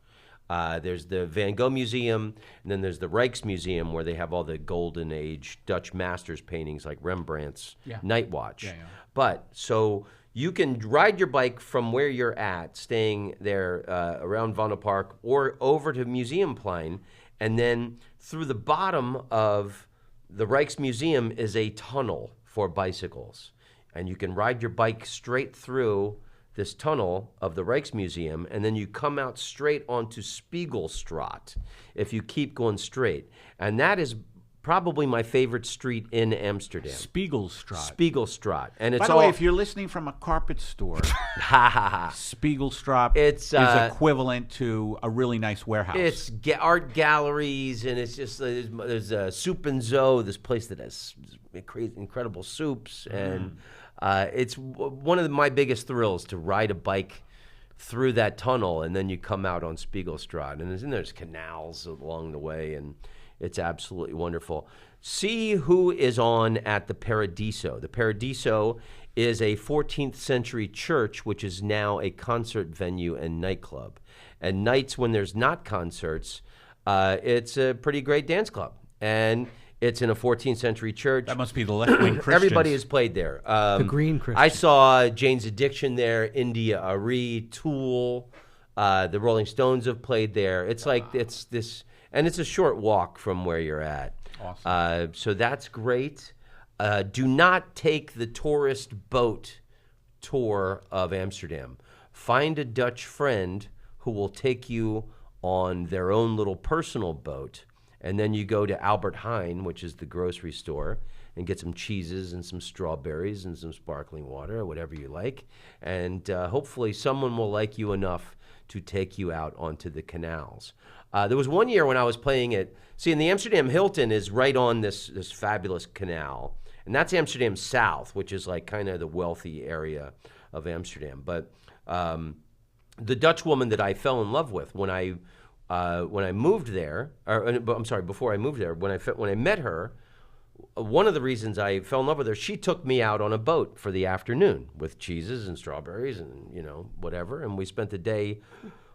Speaker 3: There's the Van Gogh Museum, and then there's the Rijksmuseum where they have all the Golden Age Dutch masters paintings like Rembrandt's Night Watch.
Speaker 1: Yeah.
Speaker 3: But so you can ride your bike from where you're at, staying there around Vondel Park, or over to Museum Plein, and then through the bottom of the Rijksmuseum is a tunnel for bicycles. And you can ride your bike straight through this tunnel of the Rijksmuseum, and then you come out straight onto Spiegelstraat if you keep going straight. And that is probably my favorite street in Amsterdam.
Speaker 1: Spiegelstraat.
Speaker 3: Spiegelstraat. And it's
Speaker 1: By the
Speaker 3: all
Speaker 1: way, if you're listening from a carpet store, Spiegelstraat
Speaker 3: It's,
Speaker 1: is equivalent to a really nice warehouse.
Speaker 3: It's art galleries, and it's just there's Soup and Zo, this place that has incredible soups, and it's one of my biggest thrills to ride a bike through that tunnel, and then you come out on Spiegelstraat, and there's canals along the way, and it's absolutely wonderful. See who is on at the Paradiso. The Paradiso is a 14th century church, which is now a concert venue and nightclub. And nights when there's not concerts, it's a pretty great dance club. And it's in a 14th century church.
Speaker 1: That must be the left-wing Christians.
Speaker 3: Everybody has played there.
Speaker 2: The Green Christians.
Speaker 3: I saw Jane's Addiction there, India Arie, Tool, the Rolling Stones have played there. It's like it's this, and it's a short walk from where you're at.
Speaker 1: Awesome.
Speaker 3: So that's great. Do not take the tourist boat tour of Amsterdam. Find a Dutch friend who will take you on their own little personal boat, and then you go to Albert Heijn, which is the grocery store, and get some cheeses and some strawberries and some sparkling water or whatever you like. And hopefully someone will like you enough to take you out onto the canals. There was one year when I was playing it. See, in the Amsterdam Hilton is right on this fabulous canal. And that's Amsterdam South, which is like kind of the wealthy area of Amsterdam. But the Dutch woman that I fell in love with when I moved there, before I moved there, when I met her, one of the reasons I fell in love with her, she took me out on a boat for the afternoon with cheeses and strawberries and whatever, and we spent the day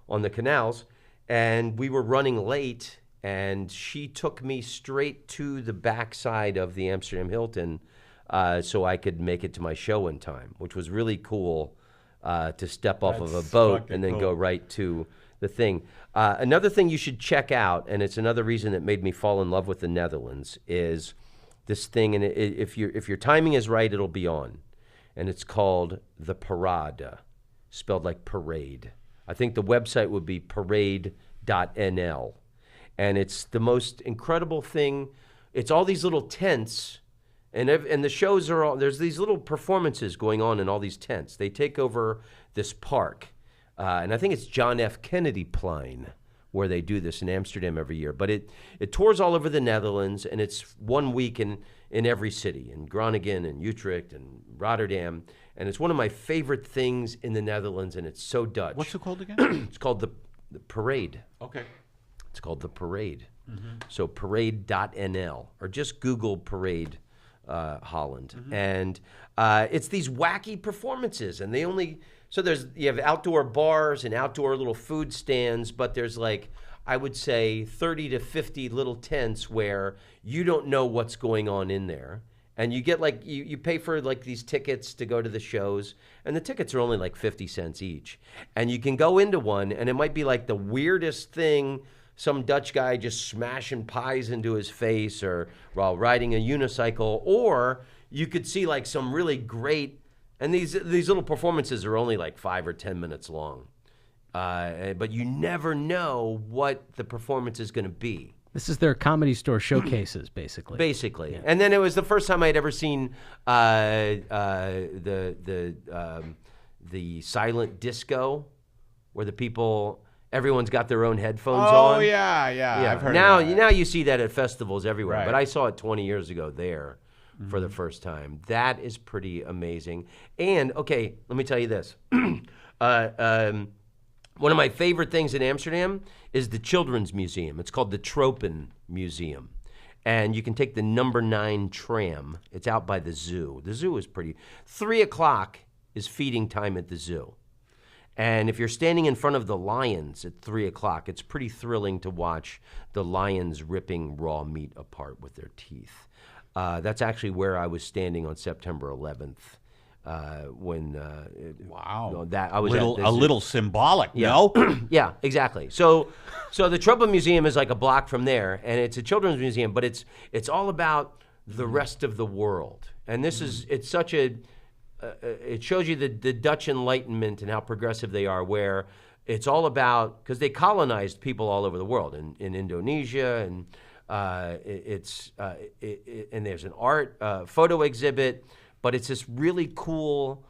Speaker 3: on the canals, and we were running late, and she took me straight to the backside of the Amsterdam Hilton so I could make it to my show in time, which was really cool to step off of a boat and then go right to the thing. Another thing you should check out, and it's another reason that made me fall in love with the Netherlands, is this thing, and if your timing is right, it'll be on. And it's called the Parade, spelled like parade. I think the website would be parade.nl. And it's the most incredible thing. It's all these little tents, and the shows are all, there's these little performances going on in all these tents. They take over this park. And I think it's John F. Kennedy Plein where they do this in Amsterdam every year. But it tours all over the Netherlands, and it's 1 week in every city, in Groningen and Utrecht and Rotterdam. And it's one of my favorite things in the Netherlands, and it's so Dutch.
Speaker 1: What's it called again?
Speaker 3: It's called the Parade.
Speaker 1: Okay.
Speaker 3: It's called the Parade. So parade.nl, or just Google Parade Holland. And it's these wacky performances, and so you have outdoor bars and outdoor little food stands, but there's like, I would say 30 to 50 little tents where you don't know what's going on in there. And you get like, you pay for like these tickets to go to the shows, and the tickets are only like 50 cents each. And you can go into one, and it might be like the weirdest thing, some Dutch guy just smashing pies into his face or while riding a unicycle, or you could see like some really great, and these little performances are only like 5 or 10 minutes long. But you never know what the performance is going to be.
Speaker 2: This is their Comedy Store showcases, basically.
Speaker 3: Basically.
Speaker 2: Yeah.
Speaker 3: And then it was the first time I'd ever seen the silent disco, where everyone's got their own headphones on.
Speaker 1: Oh, yeah. I've heard
Speaker 3: now,
Speaker 1: of that.
Speaker 3: now you see that at festivals everywhere.
Speaker 1: Right.
Speaker 3: But I saw it 20 years ago there for the first time. That is pretty amazing. And, okay, let me tell you this. One of my favorite things in Amsterdam is the Children's Museum. It's called the Tropen Museum. And you can take the number 9 tram. It's out by the zoo. The zoo is pretty. 3 o'clock is feeding time at the zoo. And if you're standing in front of the lions at 3 o'clock, it's pretty thrilling to watch the lions ripping raw meat apart with their teeth. That's actually where I was standing on September 11th.
Speaker 1: Wow.
Speaker 3: That I was
Speaker 1: a little symbolic,
Speaker 3: yeah.
Speaker 1: no?
Speaker 3: Yeah, exactly. So the Tropen Museum is like a block from there, and it's a children's museum, but it's all about the rest of the world. And this it's such a it shows you the Dutch Enlightenment and how progressive they are, where it's all about, because they colonized people all over the world, in Indonesia, and and there's an art photo exhibit. But it's this really cool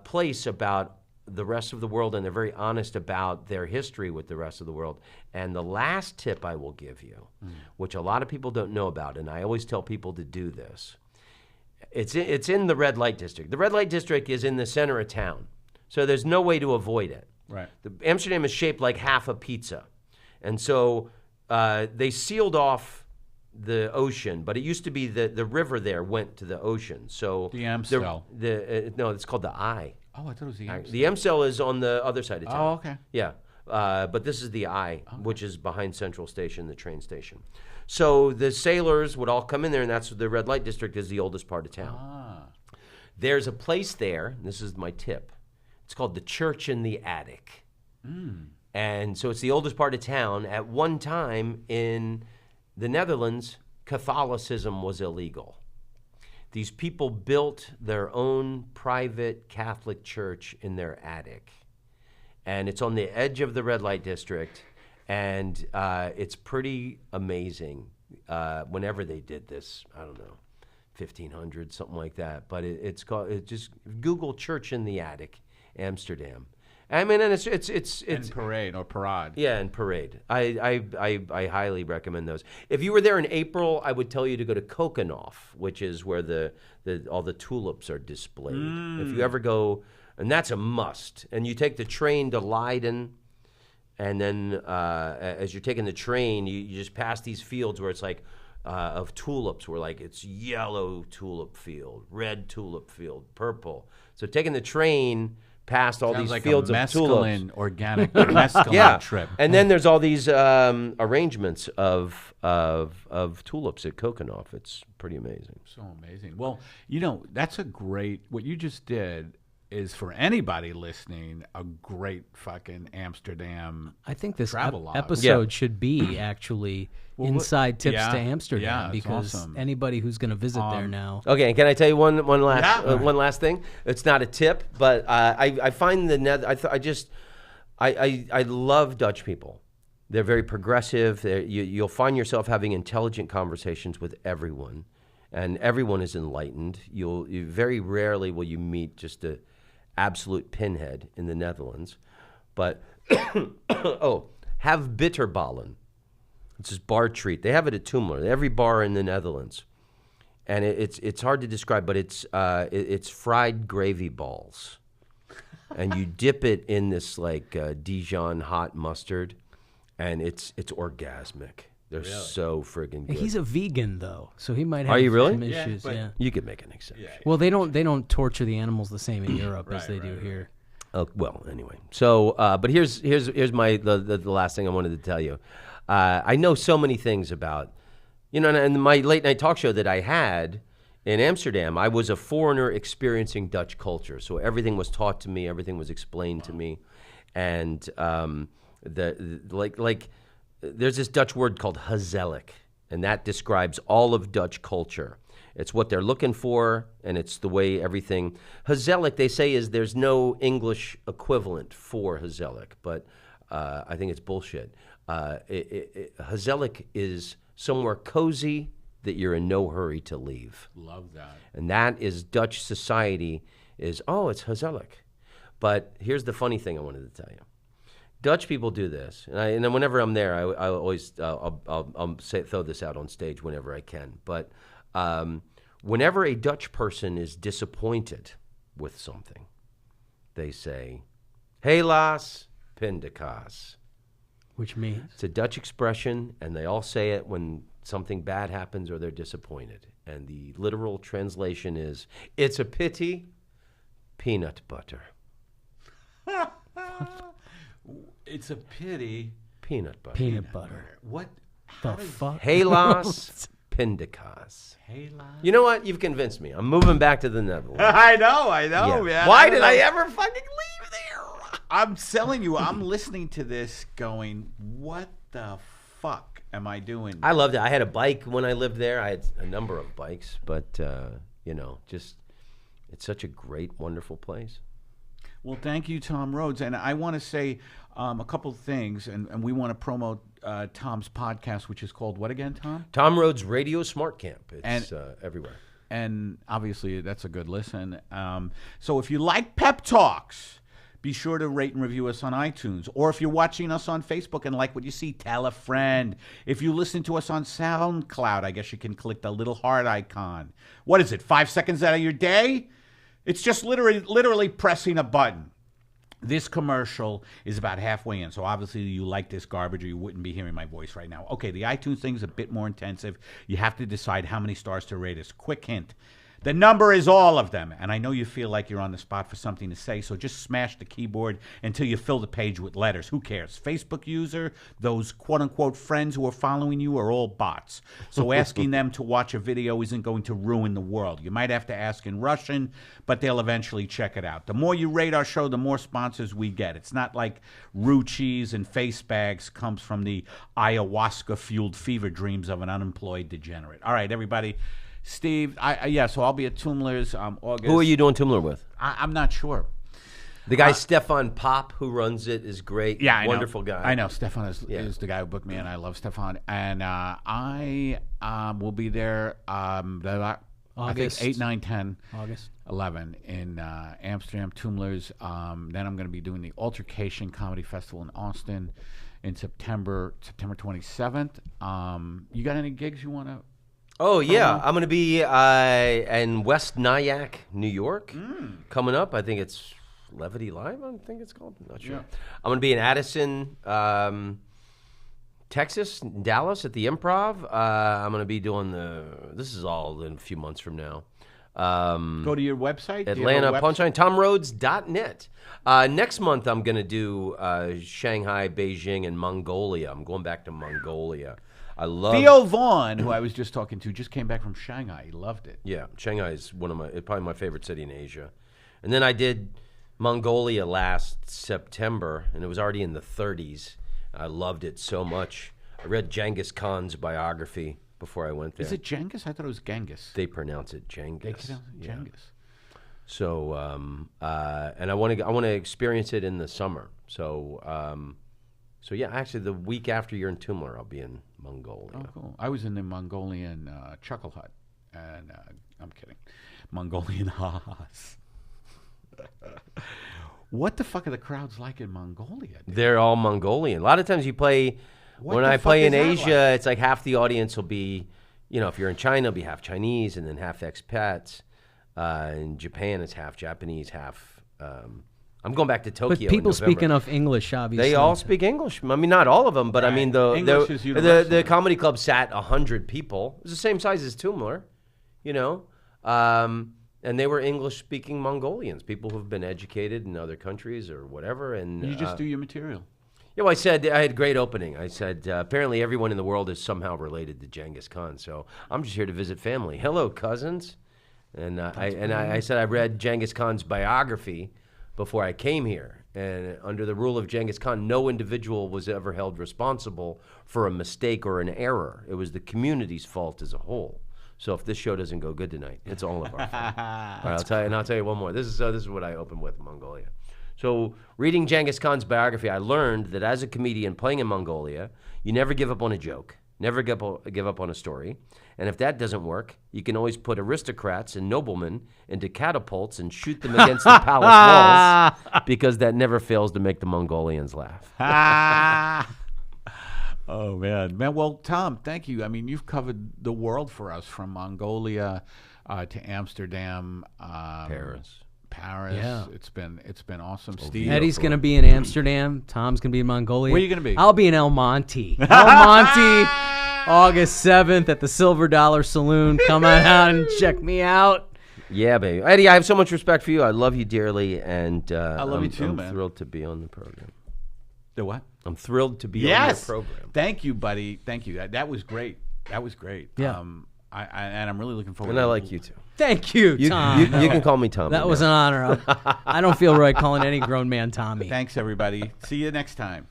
Speaker 3: place about the rest of the world, and they're very honest about their history with the rest of the world. And the last tip I will give you, which a lot of people don't know about, and I always tell people to do this, it's in the red light district. The red light district is in the center of town, so there's no way to avoid it.
Speaker 1: Right.
Speaker 3: Amsterdam is shaped like half a pizza. And so they sealed off the ocean, but it used to be the river there went to the ocean. So
Speaker 1: The Amstel.
Speaker 3: No, it's called the Eye.
Speaker 1: Oh, I thought it was the Amstel.
Speaker 3: The Amstel is on the other side of town.
Speaker 1: Oh, okay.
Speaker 3: Yeah. But this is the Eye, which is behind Central Station, the train station. So the sailors would all come in there, and that's the red light district is the oldest part of town.
Speaker 1: Ah.
Speaker 3: There's a place there, this is my tip, it's called the Church in the Attic. And so it's the oldest part of town. At one time in the Netherlands, Catholicism was illegal. These people built their own private Catholic church in their attic. And it's on the edge of the red light district. And it's pretty amazing. Whenever they did this, I don't know, 1500, something like that. But it's called, just Google Church in the Attic, Amsterdam. I mean, and it's
Speaker 1: And Parade or Parade.
Speaker 3: yeah, and Parade. I highly recommend those. If you were there in April, I would tell you to go to Kokenhof, which is where all the tulips are displayed. If you ever go, and that's a must. And you take the train to Leiden, and then as you're taking the train, you just pass these fields where it's like of tulips, where like it's yellow tulip field, red tulip field, purple. So taking the train past all
Speaker 1: Sounds
Speaker 3: these
Speaker 1: like
Speaker 3: fields
Speaker 1: a
Speaker 3: of tulips.
Speaker 1: organic mescaline trip.
Speaker 3: And then there's all these arrangements of tulips at Kokenhof. It's pretty amazing.
Speaker 1: So amazing. Well, that's a great, what you just did is, for anybody listening, a great fucking Amsterdam
Speaker 2: I think this
Speaker 1: travelogue.
Speaker 2: episode should be actually inside tips
Speaker 1: yeah,
Speaker 2: to Amsterdam,
Speaker 1: yeah, it's
Speaker 2: because
Speaker 1: awesome.
Speaker 2: anybody who's going to visit there now.
Speaker 3: Okay, and can I tell you one last
Speaker 1: Yeah.
Speaker 3: one last thing? It's not a tip, but I find I love Dutch people. They're very progressive. You'll find yourself having intelligent conversations with everyone, and everyone is enlightened. You very rarely will you meet just a absolute pinhead in the Netherlands. But have bitterballen. It's this bar treat. They have it at Toomler, every bar in the Netherlands. And it's hard to describe, but it's fried gravy balls. And you dip it in this like Dijon hot mustard, and it's orgasmic. They're so friggin' good.
Speaker 2: He's a vegan though, so he might have
Speaker 3: Are you really?
Speaker 2: some issues.
Speaker 1: but-
Speaker 2: Yeah.
Speaker 3: You could make an exception.
Speaker 2: Well, they don't torture the animals the same in Europe as they do here.
Speaker 3: Oh, well, anyway. So, but here's the last thing I wanted to tell you. I know so many things about, and my late night talk show that I had in Amsterdam, I was a foreigner experiencing Dutch culture. So everything was taught to me, everything was explained to me, and there's this Dutch word called gezellig, and that describes all of Dutch culture. It's what they're looking for, and it's the way everything. Gezellig, they say, is there's no English equivalent for gezellig, but I think it's bullshit. Gezellig is somewhere cozy that you're in no hurry to leave.
Speaker 1: Love that.
Speaker 3: And that is Dutch society is, it's gezellig. But here's the funny thing I wanted to tell you. Dutch people do this, and then whenever I'm there, I always I'll throw this out on stage whenever I can. But whenever a Dutch person is disappointed with something, they say, "Helaas, pindakaas."
Speaker 2: Which means
Speaker 3: It's a Dutch expression, and they all say it when something bad happens or they're disappointed. And the literal translation is, "It's a pity, peanut butter."
Speaker 1: It's a pity.
Speaker 3: Peanut butter.
Speaker 2: peanut butter.
Speaker 1: What?
Speaker 2: The fuck?
Speaker 3: Helaas, pindakaas.
Speaker 1: Hela?
Speaker 3: You know what? You've convinced me. I'm moving back to the Netherlands.
Speaker 1: I know,
Speaker 3: Yeah.
Speaker 1: man.
Speaker 3: Why
Speaker 1: don't
Speaker 3: did I
Speaker 1: know.
Speaker 3: ever fucking leave there?
Speaker 1: I'm telling you, I'm listening to this going, what the fuck am I doing?
Speaker 3: I loved it. I had a bike when I lived there. I had a number of bikes, but just it's such a great, wonderful place.
Speaker 1: Well, thank you, Tom Rhodes. And I want to say a couple of things, and we want to promote Tom's podcast, which is called what again, Tom?
Speaker 3: Tom Rhodes Radio Smart Camp. It's
Speaker 1: And-
Speaker 3: everywhere.
Speaker 1: And obviously, that's a good listen. So if you like Pep Talks, be sure to rate and review us on iTunes. Or if you're watching us on Facebook and like what you see, tell a friend. If you listen to us on SoundCloud, I guess you can click the little heart icon. What is it, 5 seconds out of your day? It's just literally pressing a button. This commercial is about halfway in, so obviously you like this garbage or you wouldn't be hearing my voice right now. Okay, the iTunes thing is a bit more intensive. You have to decide how many stars to rate us. Quick hint. The number is all of them, and I know you feel like you're on the spot for something to say, so just smash the keyboard until you fill the page with letters. Who cares? Facebook user, those quote-unquote friends who are following you are all bots. So asking them to watch a video isn't going to ruin the world. You might have to ask in Russian, but they'll eventually check it out. The more you rate our show, the more sponsors we get. It's not like Ruchis and face bags comes from the ayahuasca-fueled fever dreams of an unemployed degenerate. All right, everybody. Steve, so I'll be at Tumler's August.
Speaker 3: Who are you doing Tumler with?
Speaker 1: I'm not sure.
Speaker 3: The guy Stefan Pop, who runs it, is great.
Speaker 1: Yeah, I
Speaker 3: wonderful
Speaker 1: know.
Speaker 3: guy.
Speaker 1: I know. Stefan is the guy who booked me, and I love Stefan. And I will be there I think 8, 9, 10,
Speaker 2: August
Speaker 1: 11 in Amsterdam, Tumler's. Then I'm going to be doing the Altercation Comedy Festival in Austin in September 27th. You got any gigs you want to...
Speaker 3: Oh, yeah. I'm going to be in West Nyack, New York, coming up. I think it's Levity Live, I think it's called. I'm not sure. Yeah. I'm going to be in Addison, Texas, Dallas at the Improv. I'm going to be doing this is all in a few months from now.
Speaker 1: Go to your website.
Speaker 3: Atlanta Punchline, TomRhodes.net. Next month, I'm going to do Shanghai, Beijing, and Mongolia. I'm going back to Mongolia. I love
Speaker 1: Theo Vaughn, who I was just talking to, just came back from Shanghai. He loved it.
Speaker 3: Yeah, Shanghai is probably my favorite city in Asia. And then I did Mongolia last September, and it was already in the 30s. I loved it so much. I read Genghis Khan's biography before I went there.
Speaker 1: Is it Genghis? I thought it was Genghis.
Speaker 3: They pronounce it Genghis.
Speaker 1: They pronounce it Genghis.
Speaker 3: So, and I want to experience it in the summer. So yeah, actually, the week after you're in Tumler, I'll be in Mongolia.
Speaker 1: Oh, cool. I was in the Mongolian Chuckle Hut, and I'm kidding, Mongolian ha-has. What the fuck are the crowds like in Mongolia? Dude?
Speaker 3: They're all Mongolian. A lot of times you play, when I play in Asia, it's like half the audience will be, if you're in China, it'll be half Chinese and then half expats. In Japan, it's half Japanese, half... I'm going back to Tokyo.
Speaker 2: But people speak enough English, obviously.
Speaker 3: They all speak English. I mean, not all of them, but right. I mean, the comedy club sat 100 people. It was the same size as Tumler, and they were English-speaking Mongolians, people who have been educated in other countries or whatever. And
Speaker 1: you just do your material.
Speaker 3: Yeah, well, I said I had a great opening. I said apparently everyone in the world is somehow related to Genghis Khan, so I'm just here to visit family. Hello, cousins. And I said I read Genghis Khan's biography before I came here. And under the rule of Genghis Khan, no individual was ever held responsible for a mistake or an error. It was the community's fault as a whole. So if this show doesn't go good tonight, it's all of our fault. All right, I'll tell you one more. This is what I opened with, Mongolia. So reading Genghis Khan's biography, I learned that as a comedian playing in Mongolia, you never give up on a joke, never give up on a story. And if that doesn't work, you can always put aristocrats and noblemen into catapults and shoot them against the palace walls, because that never fails to make the Mongolians laugh.
Speaker 1: Oh, man. Well, Tom, thank you. I mean, you've covered the world for us, from Mongolia to Amsterdam.
Speaker 3: Paris.
Speaker 1: Yeah. It's been awesome. Steve.
Speaker 2: Eddie's going to be in Amsterdam. Tom's going to be in Mongolia.
Speaker 1: Where are you going to be?
Speaker 2: I'll be in El Monte. El Monte, August 7th at the Silver Dollar Saloon. Come on out and check me out.
Speaker 3: Yeah, baby. Eddie, I have so much respect for you. I love you dearly, and
Speaker 1: I love you too,
Speaker 3: I'm
Speaker 1: man.
Speaker 3: thrilled to be on the program.
Speaker 1: The what?
Speaker 3: I'm thrilled to be on your program.
Speaker 1: Thank you, buddy. Thank you. That was great.
Speaker 2: Yeah.
Speaker 1: And I'm really looking forward
Speaker 3: and
Speaker 1: to it.
Speaker 3: I like you too.
Speaker 2: Thank you, Tom.
Speaker 3: You can call me Tom.
Speaker 2: That was an honor. I don't feel right calling any grown man Tommy.
Speaker 1: Thanks, everybody. See you next time.